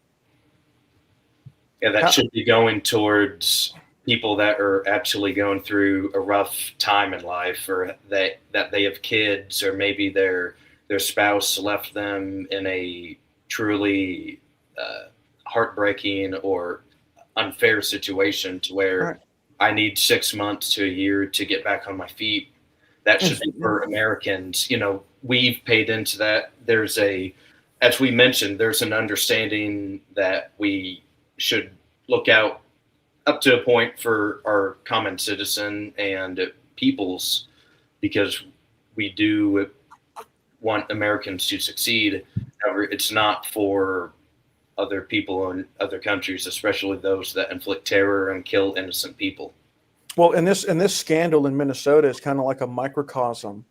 Yeah, that How, should be going towards people that are actually going through a rough time in life, or that they have kids, or maybe their spouse left them in a truly heartbreaking or unfair situation to where right. I need 6 months to a year to get back on my feet. That should be for Americans. We've paid into that. As we mentioned, there's an understanding that we should look out up to a point for our common citizen and peoples, because we do want Americans to succeed. However, it's not for other people in other countries, especially those that inflict terror and kill innocent people. Well, and this scandal in Minnesota is kind of like a microcosm,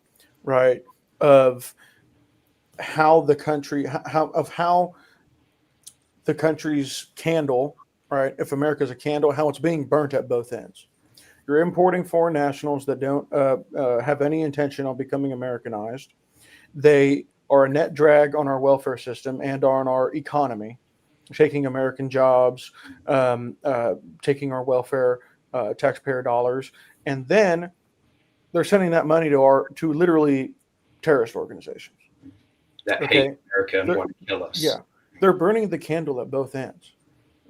right, of how the country how the country's candle, right? If America's a candle, how it's being burnt at both ends. You're importing foreign nationals that don't have any intention on becoming Americanized. They are a net drag on our welfare system and on our economy, taking American jobs, taking our welfare taxpayer dollars, and then they're sending that money to literally terrorist organizations. That hate Okay, America and they're, want to kill us. yeah, they're burning the candle at both ends.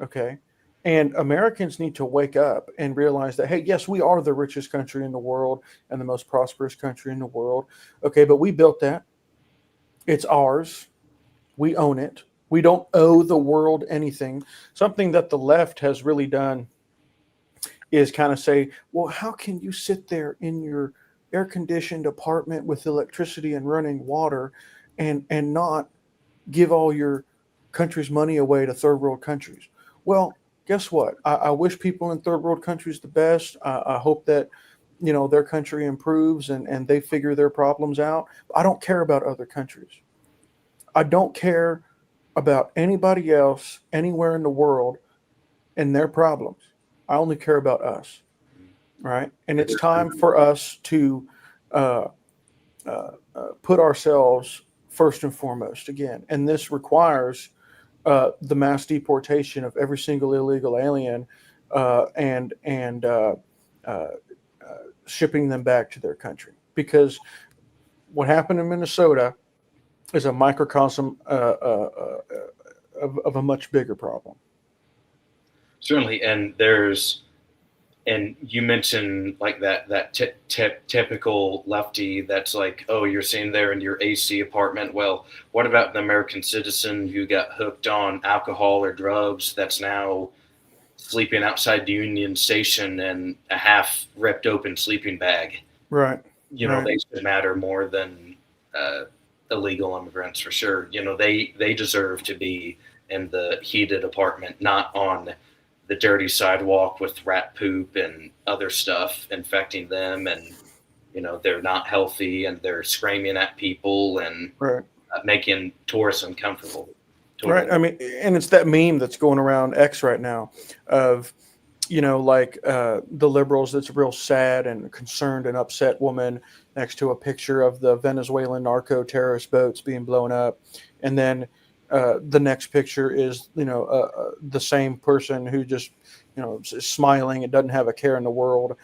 Okay, and Americans need to wake up and realize that, hey, yes, we are the richest country in the world and the most prosperous country in the world. Okay, but we built that. It's ours. We own it. We don't owe the world anything. Something that the left has really done is kind of say, well, how can you sit there in your air conditioned apartment with electricity and running water and not give all your country's money away to third world countries? Well, guess what? I wish people in third world countries the best. I hope that their country improves and they figure their problems out. I don't care about other countries. I don't care about anybody else anywhere in the world and their problems. I only care about us. right? And it's time for us to uh, put ourselves first and foremost again. And this requires the mass deportation of every single illegal alien and uh, shipping them back to their country. Because what happened in Minnesota is a microcosm of a much bigger problem. Certainly, and you mentioned like that typical lefty that's like, oh, you're sitting there in your AC apartment. Well, what about the American citizen who got hooked on alcohol or drugs that's now sleeping outside the Union Station in a half ripped open sleeping bag? Right, right, They should matter more than uh, illegal immigrants for sure. They deserve to be in the heated apartment, not on the dirty sidewalk with rat poop and other stuff infecting them, and they're not healthy and they're screaming at people and right. making tourists uncomfortable. Right. Totally. I mean, and it's that meme that's going around X right now of, like the liberals, that's a real sad and concerned and upset woman next to a picture of the Venezuelan narco terrorist boats being blown up. And then the next picture is, the same person who just, is smiling and doesn't have a care in the world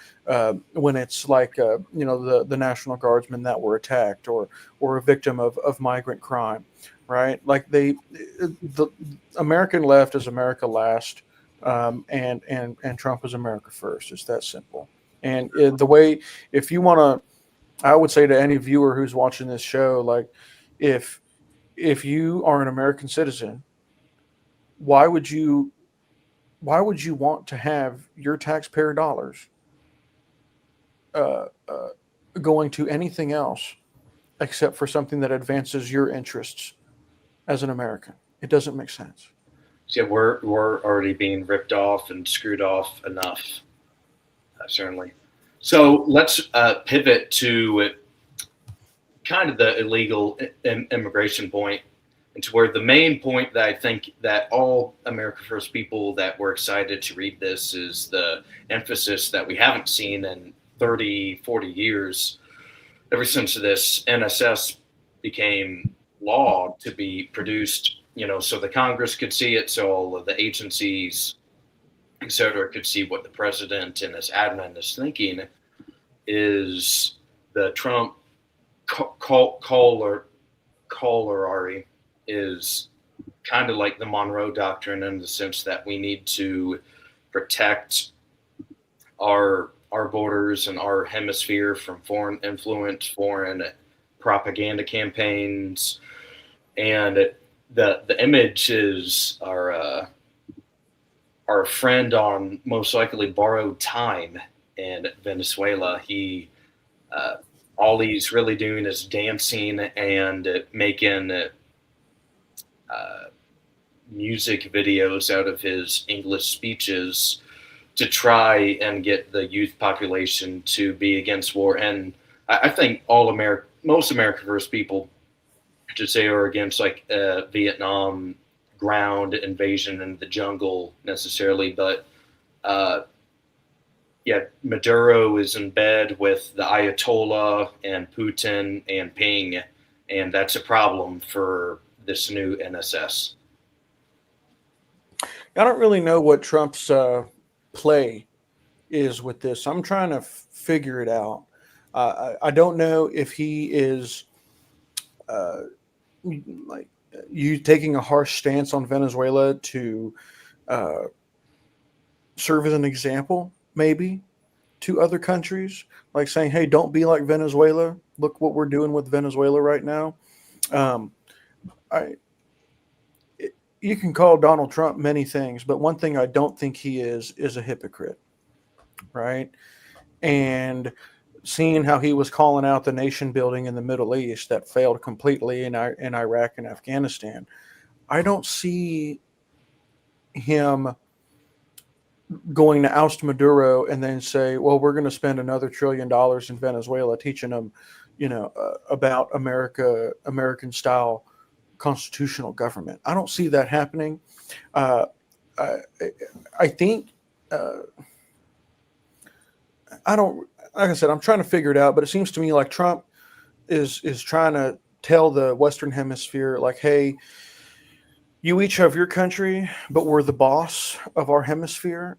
when it's like, the National Guardsmen that were attacked or a victim of migrant crime. Right, like the American left is America last, and Trump is America first. It's that simple. And the way, if you want to, I would say to any viewer who's watching this show, like, if if you are an American citizen, why would you why would you want to have your taxpayer dollars uh, uh, going to anything else except for something that advances your interests as an American? It doesn't make sense. So yeah, we're already being ripped off and screwed off enough, certainly. So let's pivot to kind of the illegal immigration point, and to where the main point that I think that all America First people that were excited to read this is the emphasis that we haven't seen in 30, 40 years, ever since this NSS became law to be produced, so the Congress could see it, so all of the agencies, et cetera, could see what the president and his admin is thinking, is the Trump Colorari is kind of like the Monroe Doctrine, in the sense that we need to protect our borders and our hemisphere from foreign influence, foreign propaganda campaigns, and the image is our friend on most likely borrowed time in Venezuela. All he's really doing is dancing and making music videos out of his English speeches to try and get the youth population to be against war. And I think most America First people, to say, are against like Vietnam ground invasion in the jungle necessarily, but uh, yeah, Maduro is in bed with the Ayatollah and Putin and Ping, and that's a problem for this new NSS. I don't really know what Trump's play is with this. I'm trying to figure it out. I don't know if he is uh, like you taking a harsh stance on Venezuela to uh, serve as an example, maybe to other countries, like saying, "Hey, don't be like Venezuela. Look what we're doing with Venezuela right now." Um, I you can call Donald Trump many things, but one thing I don't think he is a hypocrite, right? And seeing how he was calling out the nation building in the Middle East that failed completely in Iraq and Afghanistan, I don't see him going to oust Maduro and then say, "Well, we're going to spend another $1 trillion in Venezuela teaching them, about American style constitutional government." I don't see that happening. Uh, I, I think uh, I don't, like I said, I'm trying to figure it out, but it seems to me like Trump is trying to tell the Western Hemisphere, like, hey, you each have your country, but we're the boss of our hemisphere.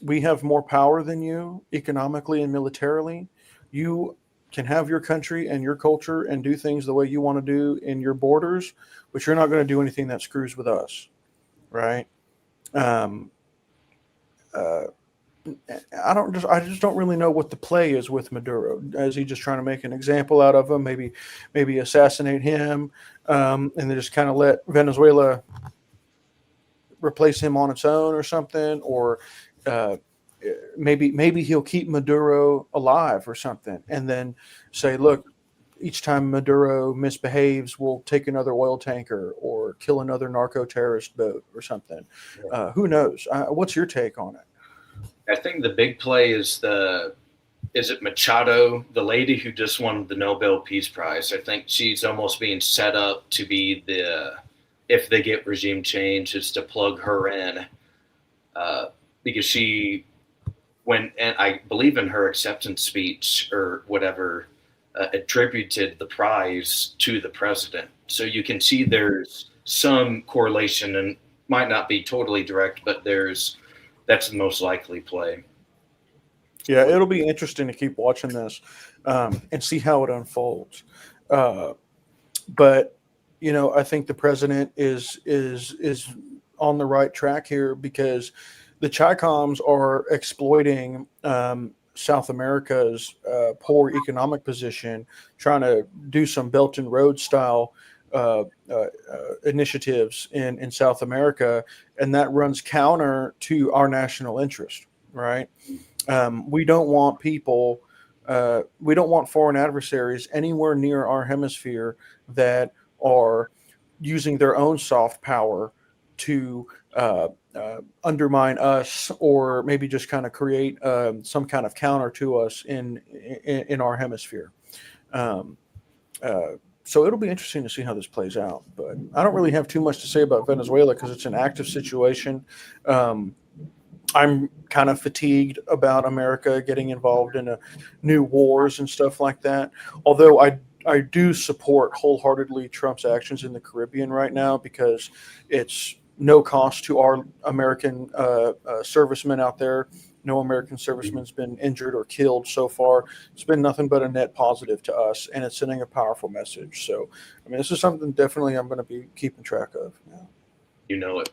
We have more power than you economically and militarily. You can have your country and your culture and do things the way you want to do in your borders, but you're not going to do anything that screws with us, right? Um, uh, I just don't really know what the play is with Maduro. Is he just trying to make an example out of him? Maybe assassinate him, and then just kind of let Venezuela replace him on its own or something, or uh, maybe he'll keep Maduro alive or something, and then say, look, each time Maduro misbehaves, we'll take another oil tanker or kill another narco terrorist boat or something. Who knows? What's your take on it? I think the big play is is it Machado, the lady who just won the Nobel Peace Prize? I think she's almost being set up to be if they get regime change, is to plug her in, because and I believe in her acceptance speech or whatever, attributed the prize to the president. So you can see there's some correlation, and might not be totally direct, but that's the most likely play. Yeah, it'll be interesting to keep watching this and see how it unfolds. Uh, but I think the president is on the right track here because the Chicoms are exploiting South America's poor economic position, trying to do some Belt and Road style initiatives in South America, and that runs counter to our national interest, right? We don't want we don't want foreign adversaries anywhere near our hemisphere that are using their own soft power to undermine us, or maybe just kind of create some kind of counter to us in our hemisphere. Um, so it'll be interesting to see how this plays out. But I don't really have too much to say about Venezuela because it's an active situation. I'm kind of fatigued about America getting involved in new wars and stuff like that. Although I do support wholeheartedly Trump's actions in the Caribbean right now because it's no cost to our American servicemen out there. No American serviceman's been injured or killed so far. It's been nothing but a net positive to us, and it's sending a powerful message. So, I mean, this is something definitely I'm going to be keeping track of. Yeah. You know it.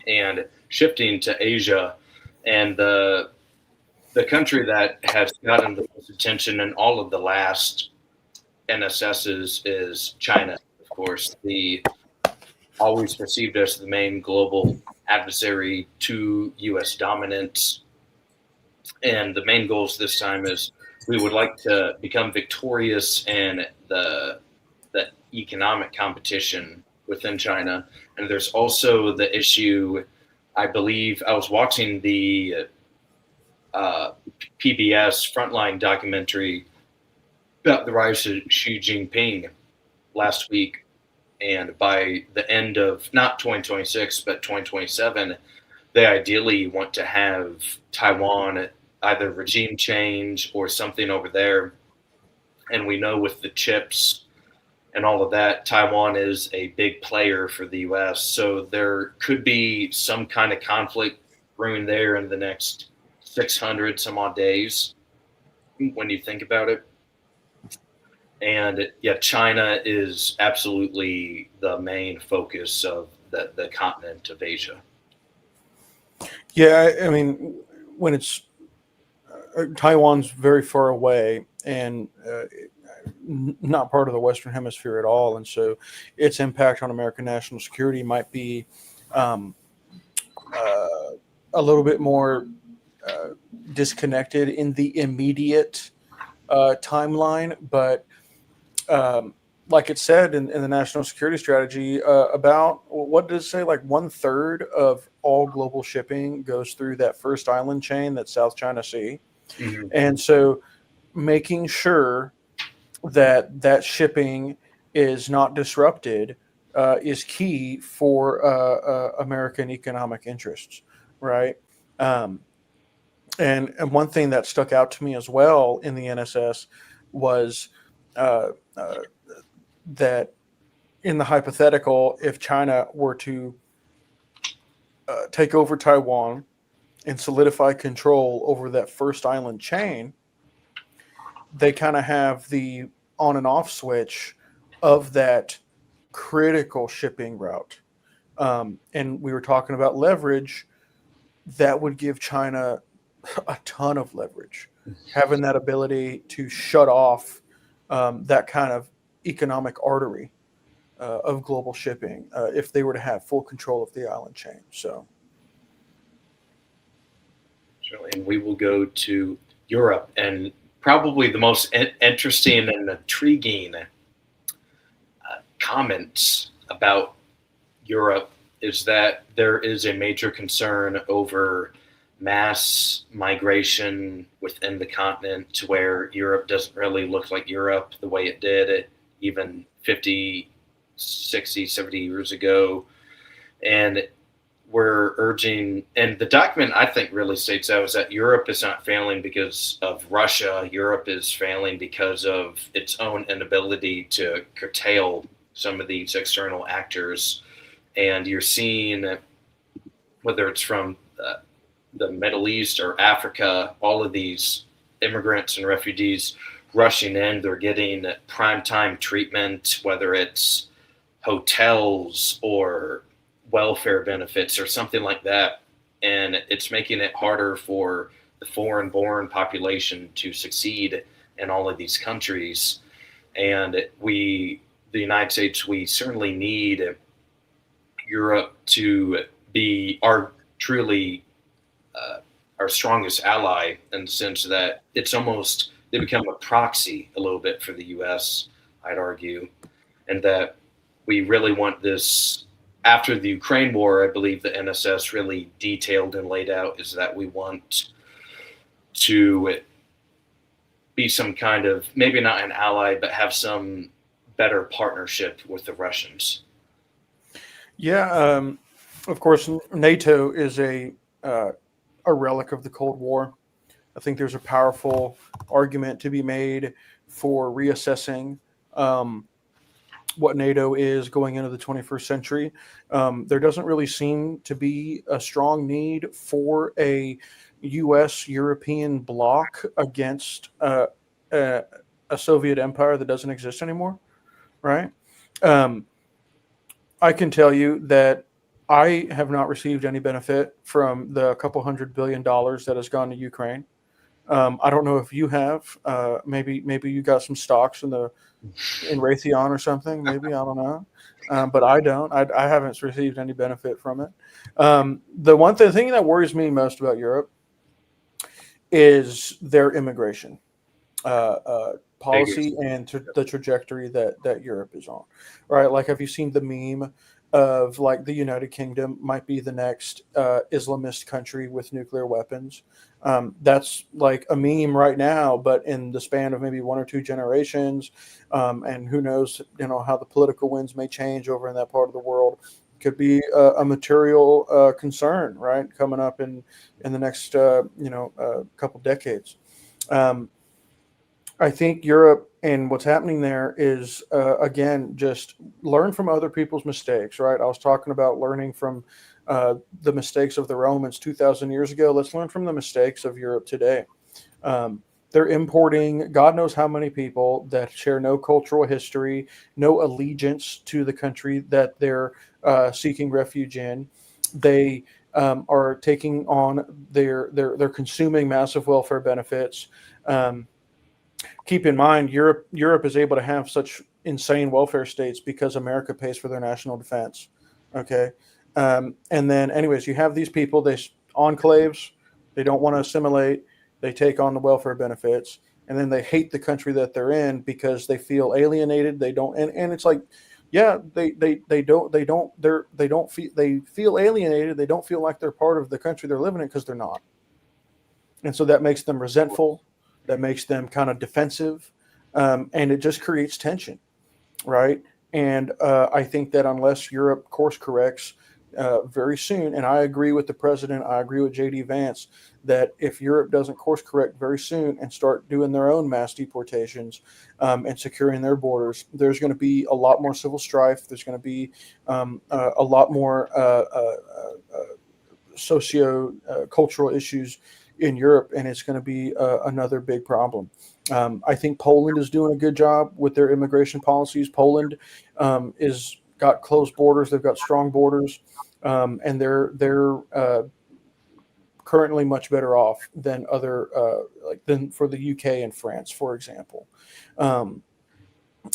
And shifting to Asia, and the country that has gotten the most attention in all of the last NSSs is China, of course, the always perceived as the main global adversary to U.S. dominance. And the main goals this time is we would like to become victorious in the economic competition within China. And there's also the issue, I believe, I was watching the PBS Frontline documentary about the rise of Xi Jinping last week. And by the end of not 2026, but 2027, they ideally want to have Taiwan either regime change or something over there. And we know with the chips and all of that, Taiwan is a big player for the U.S. So there could be some kind of conflict brewing there in the next 600 some odd days when you think about it. And yeah, China is absolutely the main focus of the continent of Asia. Yeah, I mean, when it's Taiwan's very far away and not part of the Western Hemisphere at all, and so its impact on American national security might be um, a little bit more disconnected in the immediate timeline. But like it said in the national security strategy, about what does it say? Like 1/3 of all global shipping goes through that first island chain, that South China Sea. Mm-hmm. And so making sure that shipping is not disrupted is key for American economic interests, right? Um, And one thing that stuck out to me as well in the NSS was uh, uh, that in the hypothetical, if China were to take over Taiwan and solidify control over that first island chain, they kind of have the on and off switch of that critical shipping route. And we were talking about leverage that would give China a ton of leverage, having that ability to shut off that kind of economic artery of global shipping if they were to have full control of the island chain. So, And we will go to Europe, and probably the most interesting and intriguing comments about Europe is that there is a major concern over mass migration within the continent to where Europe doesn't really look like Europe the way it did even 50, 60, 70 years ago. And we're urging, and the document I think really states out is that Europe is not failing because of Russia. Europe is failing because of its own inability to curtail some of these external actors. And you're seeing, whether it's from the Middle East or Africa, all of these immigrants and refugees rushing in. They're getting primetime treatment, whether it's hotels or welfare benefits or something like that. And it's making it harder for the foreign-born population to succeed in all of these countries. And the United States, we certainly need Europe to be our truly our strongest ally, in the sense that it's almost, they become a proxy a little bit for the U.S., I'd argue, and that we really want this. After the Ukraine war, I believe the NSS really detailed and laid out is that we want to be some kind of, maybe not an ally, but have some better partnership with the Russians. yeah, of course, NATO is a relic of the Cold War. I think there's a powerful argument to be made for reassessing what NATO is going into the 21st century. There doesn't really seem to be a strong need for a U.S. European bloc against a Soviet empire that doesn't exist anymore, right? Um, I can tell you that I have not received any benefit from the couple $100 billion that has gone to Ukraine. I don't know if you have. Maybe you got some stocks in Raytheon or something. Maybe I don't know, but I don't. I haven't received any benefit from it. The thing that worries me most about Europe is their immigration policy and the trajectory that Europe is on. Right? Like, have you seen the meme of like the United Kingdom might be the next Islamist country with nuclear weapons? That's like a meme right now, but in the span of maybe one or two generations, and who knows, how the political winds may change over in that part of the world, could be a material concern, right, coming up in the next couple decades. I think Europe and what's happening there is, again, just learn from other people's mistakes, right? I was talking about learning from the mistakes of the Romans 2,000 years ago. Let's learn from the mistakes of Europe today. They're importing God knows how many people that share no cultural history, no allegiance to the country that they're seeking refuge in. They are taking on they're consuming massive welfare benefits. Keep in mind, Europe is able to have such insane welfare states because America pays for their national defense. Okay, and then, anyways, you have these people, they enclaves, they don't want to assimilate, they take on the welfare benefits, and then they hate the country that they're in because they feel alienated. They don't, and it's like, yeah, they feel alienated. They don't feel like they're part of the country they're living in because they're not, and so that makes them resentful. That makes them kind of defensive, and it just creates tension, right? And I think that unless Europe course corrects very soon. And I agree with the president. I agree with JD Vance that if Europe doesn't course correct very soon and start doing their own mass deportations and securing their borders, there's going to be a lot more civil strife. There's going to be a lot more socio-cultural issues in Europe, and it's going to be another big problem. I think Poland is doing a good job with their immigration policies. Poland is got closed borders; they've got strong borders, and they're currently much better off than other than for the UK and France, for example.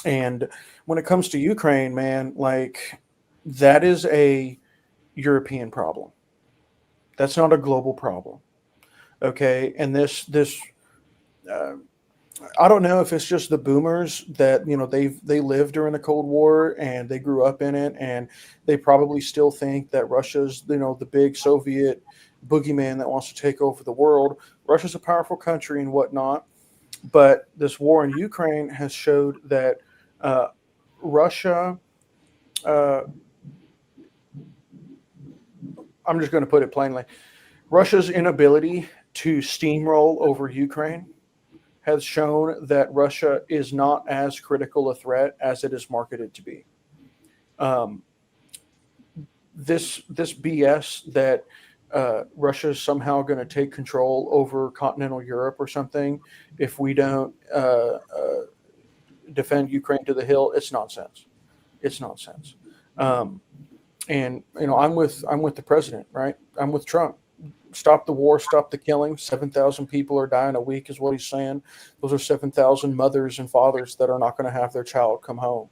And when it comes to Ukraine, man, like that is a European problem. That's not a global problem. Okay, and this I don't know if it's just the boomers that they lived during the Cold War and they grew up in it, and they probably still think that Russia's the big Soviet boogeyman that wants to take over the world. Russia's a powerful country and whatnot, but this war in Ukraine has showed that Russia. I'm just going to put it plainly. Russia's inability to steamroll over Ukraine has shown that Russia is not as critical a threat as it is marketed to be. This BS that Russia is somehow going to take control over continental Europe or something if we don't defend Ukraine to the hill, it's nonsense. It's nonsense. And I'm with the president, right? I'm with Trump. Stop the war, stop the killing. 7,000 people are dying a week is what he's saying. Those are 7,000 mothers and fathers that are not going to have their child come home,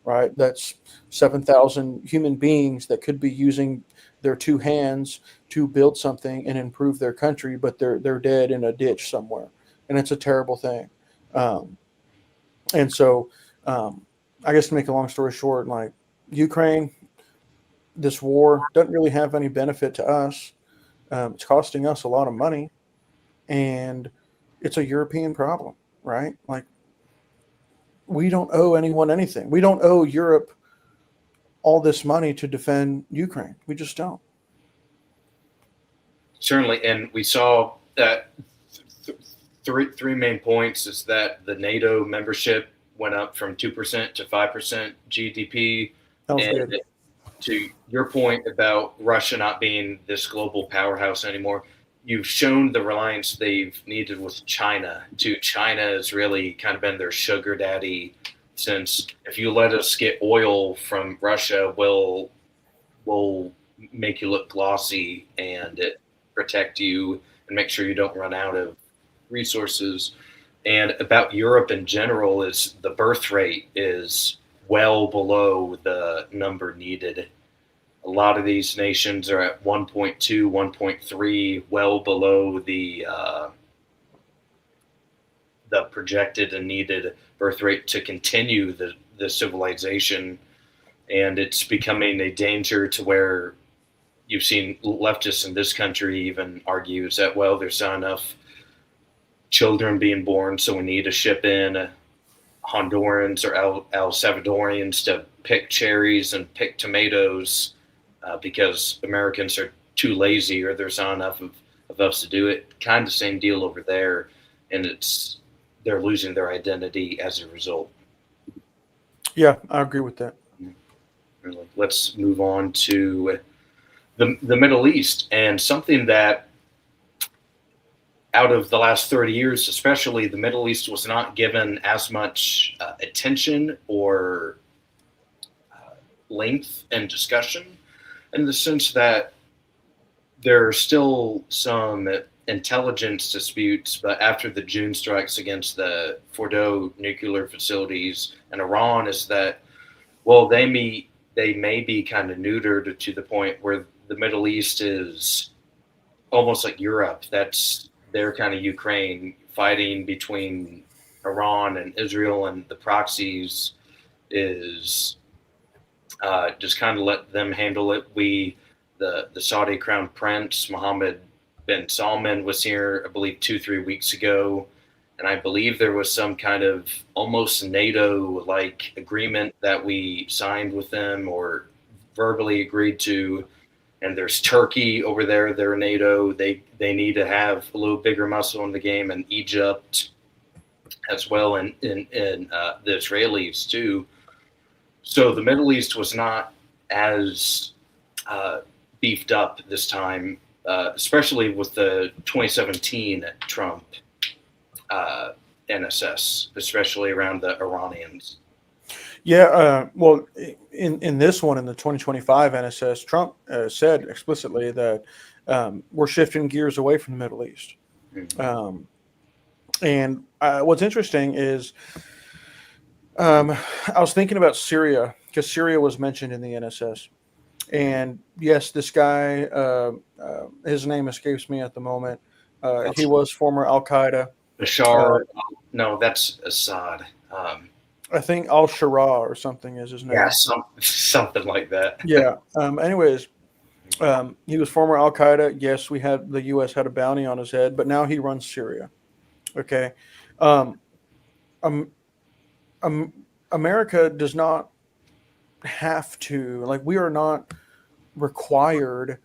right? That's 7,000 human beings that could be using their two hands to build something and improve their country, but they're dead in a ditch somewhere. And it's a terrible thing. And so I guess to make a long story short, like Ukraine, this war doesn't really have any benefit to us. It's costing us a lot of money, and it's a European problem, right? Like we don't owe anyone anything. We don't owe Europe all this money to defend Ukraine. We just don't. Certainly, and we saw that three main points is that the NATO membership went up from 2% to 5% GDP. Sounds and good. To your point about Russia not being this global powerhouse anymore, you've shown the reliance they've needed with China. China has really kind of been their sugar daddy since if you let us get oil from Russia, we'll make you look glossy and protect you and make sure you don't run out of resources. And about Europe in general is the birth rate is well below the number needed. A lot of these nations are at 1.2, 1.3, well below the projected and needed birth rate to continue the civilization. And it's becoming a danger to where you've seen leftists in this country even argue that, well, there's not enough children being born, so we need to ship in Hondurans or El Salvadorians to pick cherries and pick tomatoes because Americans are too lazy or there's not enough of us to do it. Kind of same deal over there, and they're losing their identity as a result. Yeah, I agree with that. Let's move on to the Middle East, and something that out of the last 30 years, especially, the Middle East was not given as much attention or length and discussion, in the sense that there are still some intelligence disputes, but after the June strikes against the Fordo nuclear facilities and Iran, is that, well, they may be kind of neutered to the point where the Middle East is almost like Europe. That's their kind of Ukraine. Fighting between Iran and Israel and the proxies is just kind of let them handle it. The Saudi Crown Prince Mohammed bin Salman was here, I believe, 2-3 weeks ago, and I believe there was some kind of almost NATO-like agreement that we signed with them or verbally agreed to, And there's Turkey over there. They're NATO. They need to have a little bigger muscle in the game, and Egypt as well, and the Israelis too. So the Middle East was not as uh, beefed up this time, especially with the 2017 Trump NSS, especially around the Iranians. Yeah, well, in this one, in the 2025 NSS, Trump said explicitly that we're shifting gears away from the Middle East. Mhm. And what's interesting is I was thinking about Syria because Syria was mentioned in the NSS. And yes, this guy, his name escapes me at the moment. He was former Al Qaeda. Uh, Bashar, no, that's Assad. I think Al Shara or something is his Yeah, name. something like that. Yeah. Anyways, he was former Al Qaeda. Yes, the U.S. had a bounty on his head, but now he runs Syria. Okay. Um, um, um, America does not have to, like, we are not required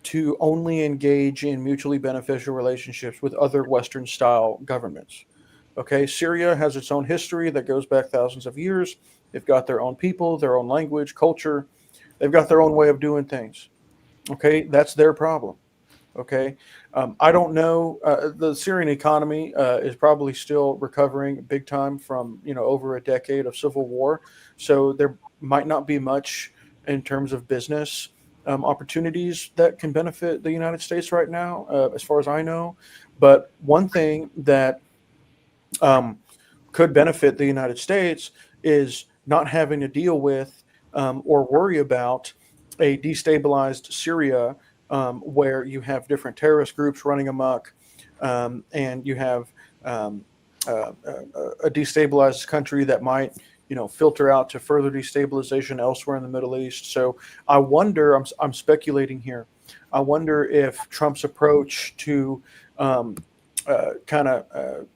to only engage in mutually beneficial relationships with other Western style governments. Okay. Syria has its own history that goes back thousands of years. They've got their own people, their own language, culture. They've got their own way of doing things. Okay. That's their problem. Okay. I don't know. The Syrian economy is probably still recovering big time from, over a decade of civil war. So there might not be much in terms of business opportunities that can benefit the United States right now, as far as I know. But one thing that um, could benefit the United States is not having to deal with or worry about a destabilized Syria where you have different terrorist groups running amok and you have um, a destabilized country that might filter out to further destabilization elsewhere in the Middle East. So I wonder, I'm speculating here, I wonder if Trump's approach to kind of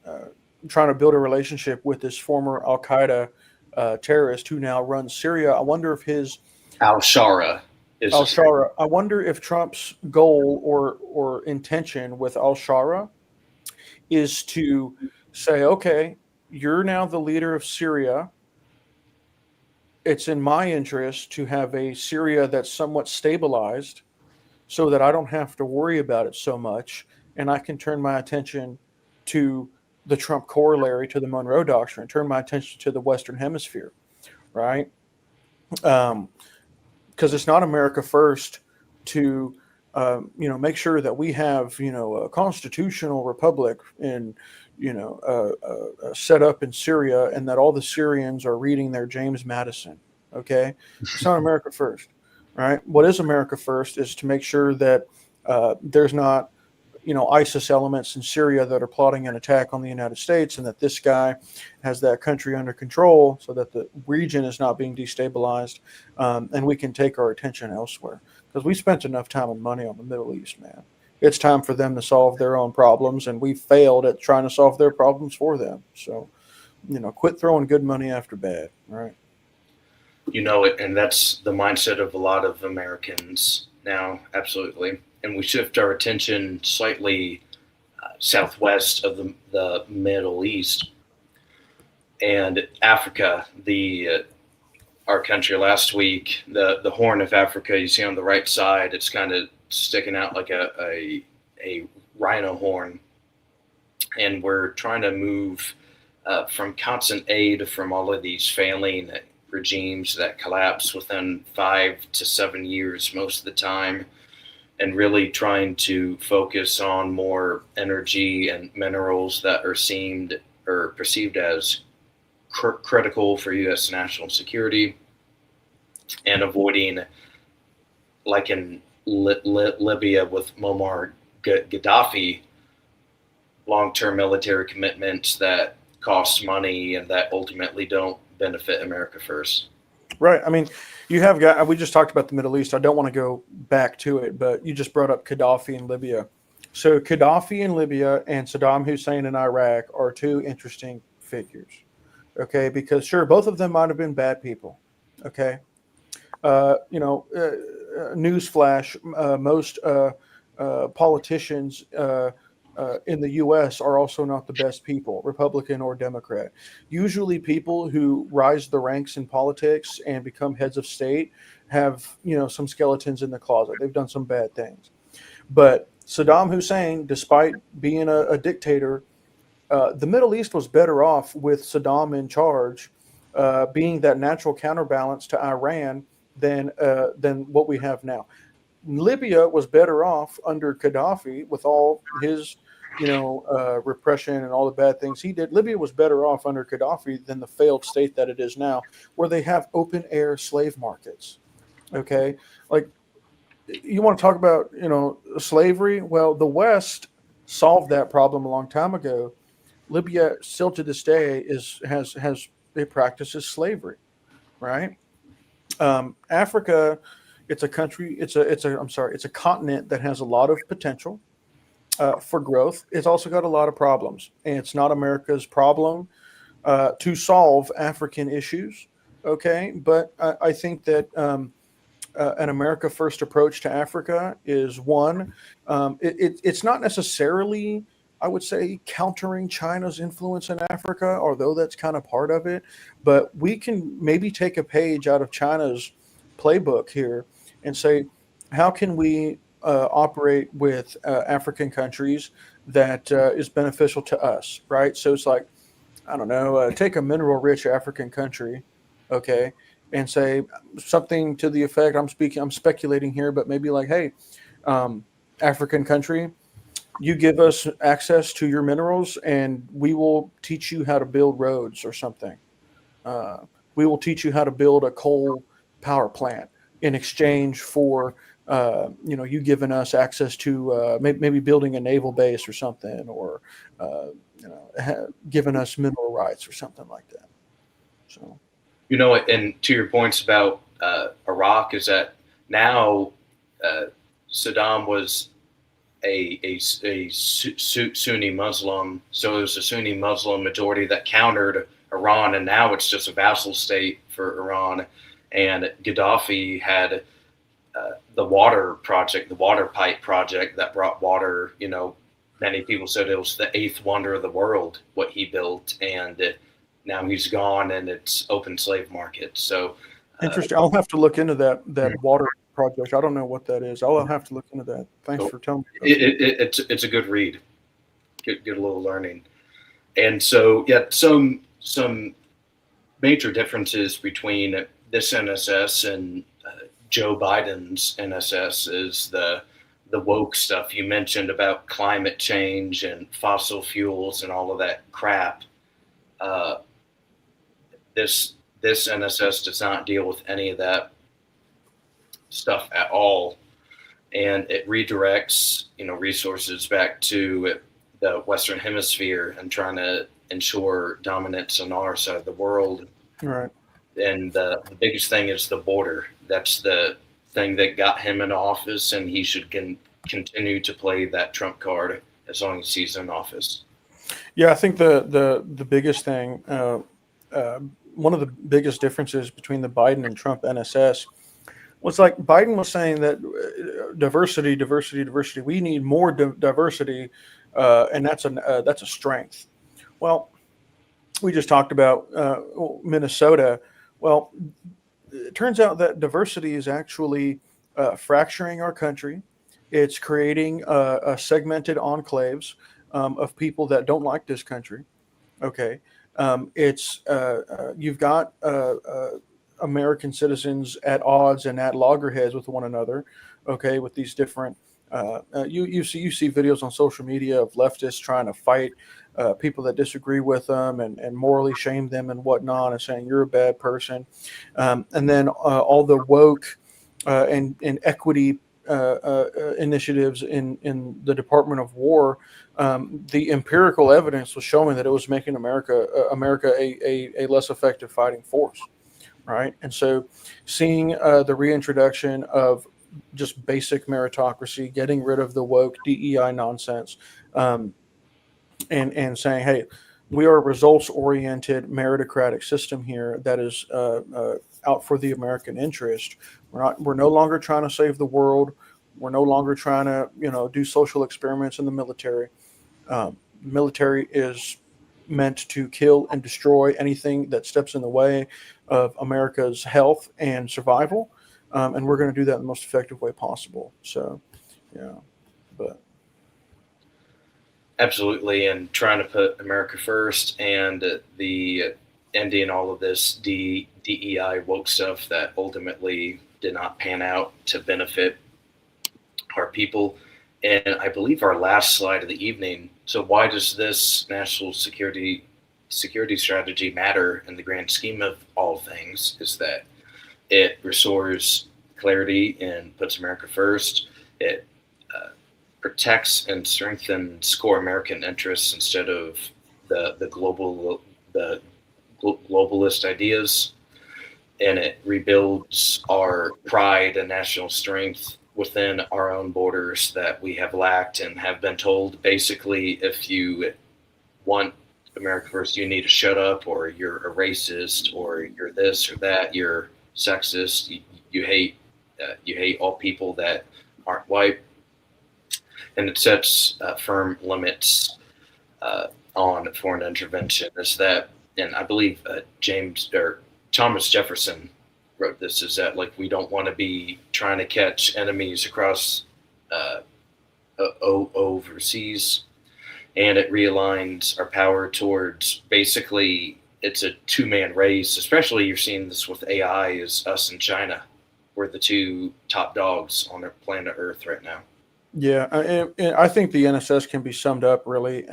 trying to build a relationship with this former Al Qaeda terrorist who now runs Syria. I wonder if his Al Shara is Al his name. Shara. I wonder if Trump's goal or intention with Al Shara is to say, okay, you're now the leader of Syria. It's in my interest to have a Syria that's somewhat stabilized so that I don't have to worry about it so much, and I can turn my attention to the Trump corollary to the Monroe Doctrine, turn my attention to the Western Hemisphere, right? Because it's not America first to make sure that we have a constitutional republic in set up in Syria, and that all the Syrians are reading their James Madison. Okay, it's not America first, right? What is America first is to make sure that there's not ISIS elements in Syria that are plotting an attack on the United States, and that this guy has that country under control so that the region is not being destabilized, and we can take our attention elsewhere because we spent enough time and money on the Middle East, man. It's time for them to solve their own problems, and we failed at trying to solve their problems for them. So, quit throwing good money after bad, right? You know it, and that's the mindset of a lot of Americans now. Absolutely, and we shift our attention slightly southwest of the Middle East and Africa. The our country last week, the Horn of Africa. You see on the right side, it's kind of sticking out like a rhino horn, and we're trying to move from constant aid from all of these failing regimes that collapse within 5 to 7 years most of the time, and really trying to focus on more energy and minerals that are seemed or perceived as critical for U.S. national security, and avoiding, like in Libya with Muammar Gaddafi, long-term military commitments that cost money and that ultimately don't benefit America first. Right. I mean, you have got, we just talked about the Middle East. I don't want to go back to it, but you just brought up Gaddafi in Libya. So, Gaddafi in Libya and Saddam Hussein in Iraq are two interesting figures. Okay. Because, sure, both of them might have been bad people. Okay. Uh, you know, uh, newsflash, most politicians in the U.S. are also not the best people, Republican or Democrat. Usually, people who rise the ranks in politics and become heads of state have, some skeletons in the closet. They've done some bad things. But Saddam Hussein, despite being a dictator, the Middle East was better off with Saddam in charge, being that natural counterbalance to Iran than what we have now. Libya was better off under Gaddafi with all his, repression and all the bad things he did. Libya was better off under Gaddafi than the failed state that it is now, where they have open air slave markets. Okay, like you want to talk about, slavery? Well, the West solved that problem a long time ago. Libya still to this day has it practices slavery, right? Africa, it's a country, it's a continent that has a lot of potential for growth. It's also got a lot of problems, and it's not America's problem to solve African issues. Okay, but I think that an America First approach to Africa is one. It's not necessarily, I would say, countering China's influence in Africa, although that's kind of part of it. But we can maybe take a page out of China's playbook here and say, how can we operate with African countries that is beneficial to us, right? So it's like, I don't know, take a mineral-rich African country, okay, and say something to the effect, I'm speculating here, but maybe like, hey, African country, you give us access to your minerals and we will teach you how to build roads or something. We will teach you how to build a coal power plant in exchange for, you giving us access to maybe building a naval base or something, or, giving us mineral rights or something like that. So, and to your points about Iraq, is that now Saddam was a Sunni Muslim, so it was a Sunni Muslim majority that countered Iran, and now it's just a vassal state for Iran. And Gaddafi had the water project, the water pipe project that brought water. Many people said it was the eighth wonder of the world, what he built, and now he's gone, and it's open slave market. So interesting. I'll have to look into that water project. I don't know what that is. I'll have to look into that. Thanks for telling me. It's a good read. Get a little learning. And so, some major differences between this NSS and Joe Biden's NSS is the woke stuff you mentioned about climate change and fossil fuels and all of that crap. This NSS does not deal with any of that stuff at all, and it redirects resources back to the Western Hemisphere and trying to ensure dominance on our side of the world. Right. And the biggest thing is the border. That's the thing that got him in office, and he should continue to play that trump card as long as he's in office. Yeah, I think the biggest thing, one of the biggest differences between the Biden and Trump NSS was, like, Biden was saying that diversity. We need more diversity, and that's a strength. Well, we just talked about Minnesota. Well, it turns out that diversity is actually fracturing our country. It's creating segmented enclaves of people that don't like this country. Okay, you've got American citizens at odds and at loggerheads with one another. Okay, with these different, you see videos on social media of leftists trying to fight people that disagree with them and morally shame them and whatnot, and saying you're a bad person. And then all the woke and equity initiatives in the Department of War, the empirical evidence was showing that it was making America a less effective fighting force, right? And so seeing the reintroduction of just basic meritocracy, getting rid of the woke DEI nonsense, and saying, hey, We are a results-oriented meritocratic system here that is out for the American interest. We're no longer trying to save the world. We're no longer trying to do social experiments in the military. Military is meant to kill and destroy anything that steps in the way of America's health and survival, and we're going to do that in the most effective way possible. So, yeah, but Absolutely, and trying to put America first, and the ending all of this DEI woke stuff that ultimately did not pan out to benefit our people. And I believe our last slide of the evening. So why does this national security strategy matter in the grand scheme of all things? Is that it restores clarity and puts America first. It protects and strengthens core American interests instead of the globalist ideas, and it rebuilds our pride and national strength within our own borders that we have lacked and have been told basically if you want America first, you need to shut up, or you're a racist, or you're this or that, you're sexist, you hate all people that aren't white, and it sets firm limits on foreign intervention. Is that, and I believe James or Thomas Jefferson wrote this, is that like we don't want to be trying to catch enemies across uh, overseas, and it realigns our power towards basically it's a two-man race. Especially you're seeing this with AI, is us and China. We're the two top dogs on our planet Earth right now. yeah, and I think the NSS can be summed up really.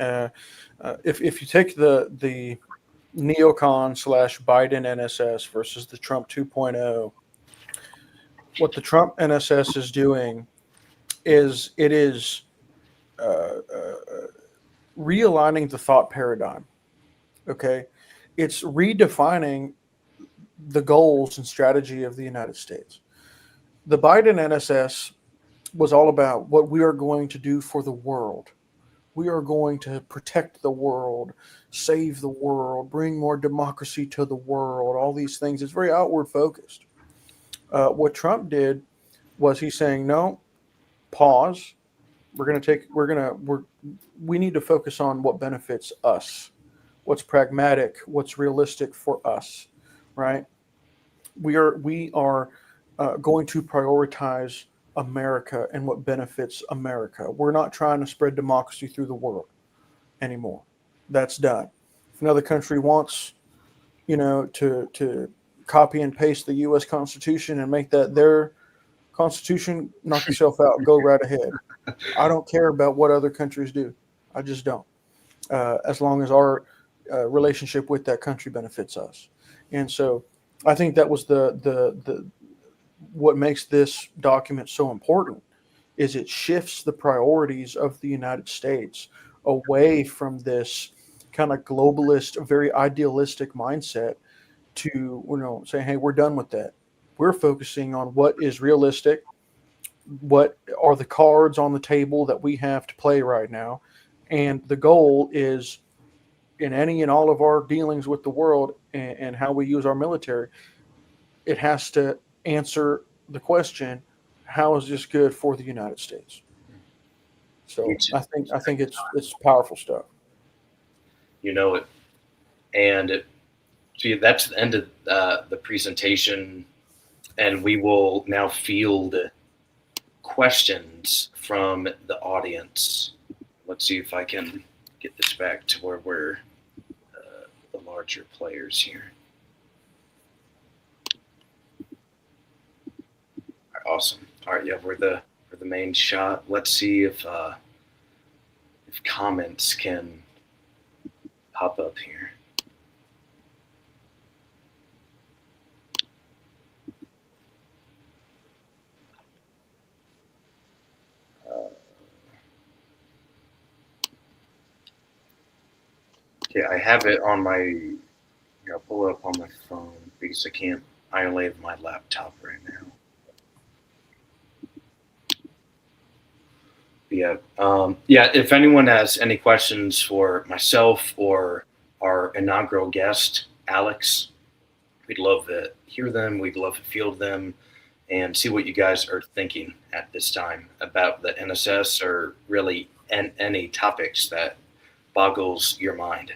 If you take the neocon slash Biden NSS versus the Trump 2.0, what the Trump NSS is doing is it is realigning the thought paradigm. Okay, it's redefining the goals and strategy of the United States. The Biden NSS was all about what we are going to do for the world. We are going to protect the world, save the world, bring more democracy to the world, all these things. It's very outward focused. What Trump did was he's saying, no, pause. We need to focus on what benefits us, what's pragmatic, what's realistic for us, right? We are going to prioritize America and what benefits America. We're not trying to spread democracy through the world anymore. That's done. If another country wants, to copy and paste the U.S. Constitution and make that their Constitution, knock yourself out. Go right ahead. I don't care about what other countries do. I just don't. As long as our relationship with that country benefits us. And so, I think that was the what makes this document so important is it shifts the priorities of the United States away from this kind of globalist, very idealistic mindset to saying, hey, we're done with that. We're focusing on what is realistic, what are the cards on the table that we have to play right now, and the goal is in any and all of our dealings with the world and how we use our military, it has to answer the question, how is this good for the United States? So I think it's powerful stuff. You know it, and see that's the end of the presentation, and we will now field questions from the audience. Let's see if I can get this back to where we're the larger players here. Awesome. All right, yeah, we're the main shot. Let's see if comments can pop up here. Okay, I have it on my. I'll pull it up on my phone because I only have my laptop right now. Yeah. Yeah. If anyone has any questions for myself or our inaugural guest, Alex. We'd love to hear them. We'd love to field them and see what you guys are thinking at this time about the NSS or really any topics that boggles your mind.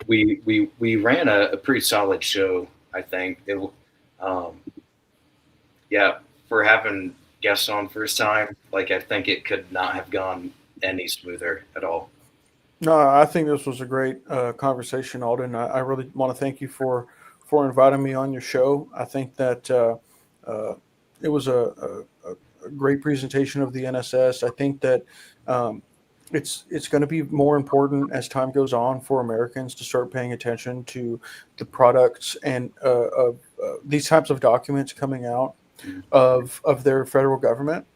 We ran a pretty solid show. I think um, yeah, for having guests on first time, like I think it could not have gone any smoother at all. No, I think this was a great conversation, Alden. I really want to thank you for inviting me on your show. I think that uh, it was a great presentation of the NSS. I think that um, it's going to be more important as time goes on for Americans to start paying attention to the products and of these types of documents coming out Mhm. of their federal government,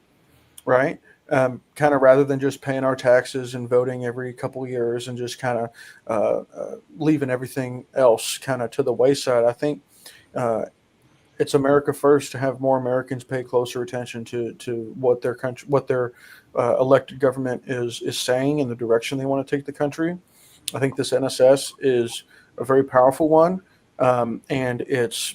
right? Kind of rather than just paying our taxes and voting every couple of years and just kind of leaving everything else kind of to the wayside. I think uh, it's America first to have more Americans pay closer attention to what their country, what their elected government is saying and the direction they want to take the country. I think this NSS is a very powerful one, and it's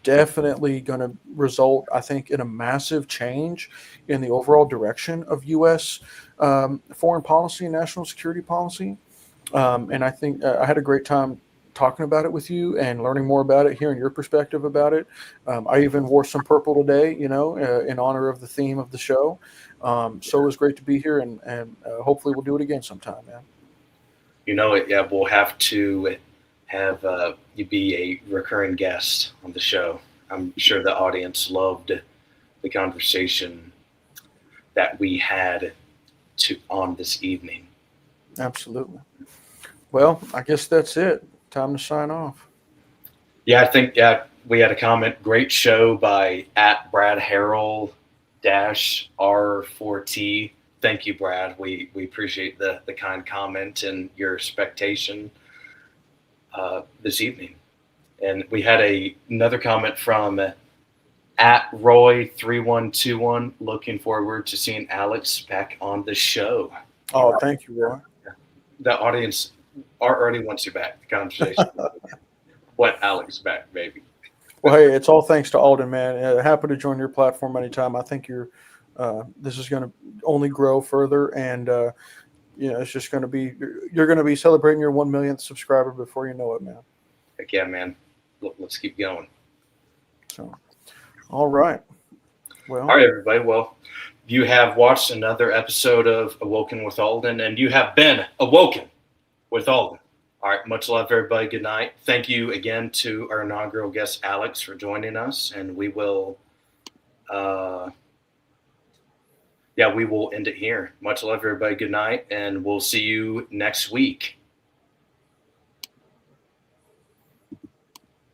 definitely going to result, I think, in a massive change in the overall direction of U.S. Foreign policy and national security policy. And I think I had a great time talking about it with you and learning more about it, hearing your perspective about it. I even wore some purple today, in honor of the theme of the show. So it was great to be here, and hopefully we'll do it again sometime, man. You know it. Yeah, we'll have to have you be a recurring guest on the show. I'm sure the audience loved the conversation that we had on this evening. Absolutely. Well, I guess that's it. Time to sign off. Yeah, I think we had a comment. Great show by at Brad Harrell dash R4T. Thank you, Brad. We appreciate the kind comment and your expectation this evening. And we had another comment from at Roy3121. Looking forward to seeing Alex back on the show. Oh, thank you, Roy. The audience already wants you back. The conversation. What Alex back, baby. Well, hey, it's all thanks to Alden, man. Happy to join your platform anytime. I think this is going to only grow further, and it's just going to be you're going to be celebrating your 1 millionth subscriber before you know it, man. Heck yeah, man. Let's keep going. So, all right. Well, all right, everybody. Well, you have watched another episode of Awoken with Aulden, and you have been awoken with Aulden. All right, much love, everybody. Good night. Thank you again to our inaugural guest, Alex, for joining us, and we will, we will end it here. Much love, everybody. Good night, and we'll see you next week.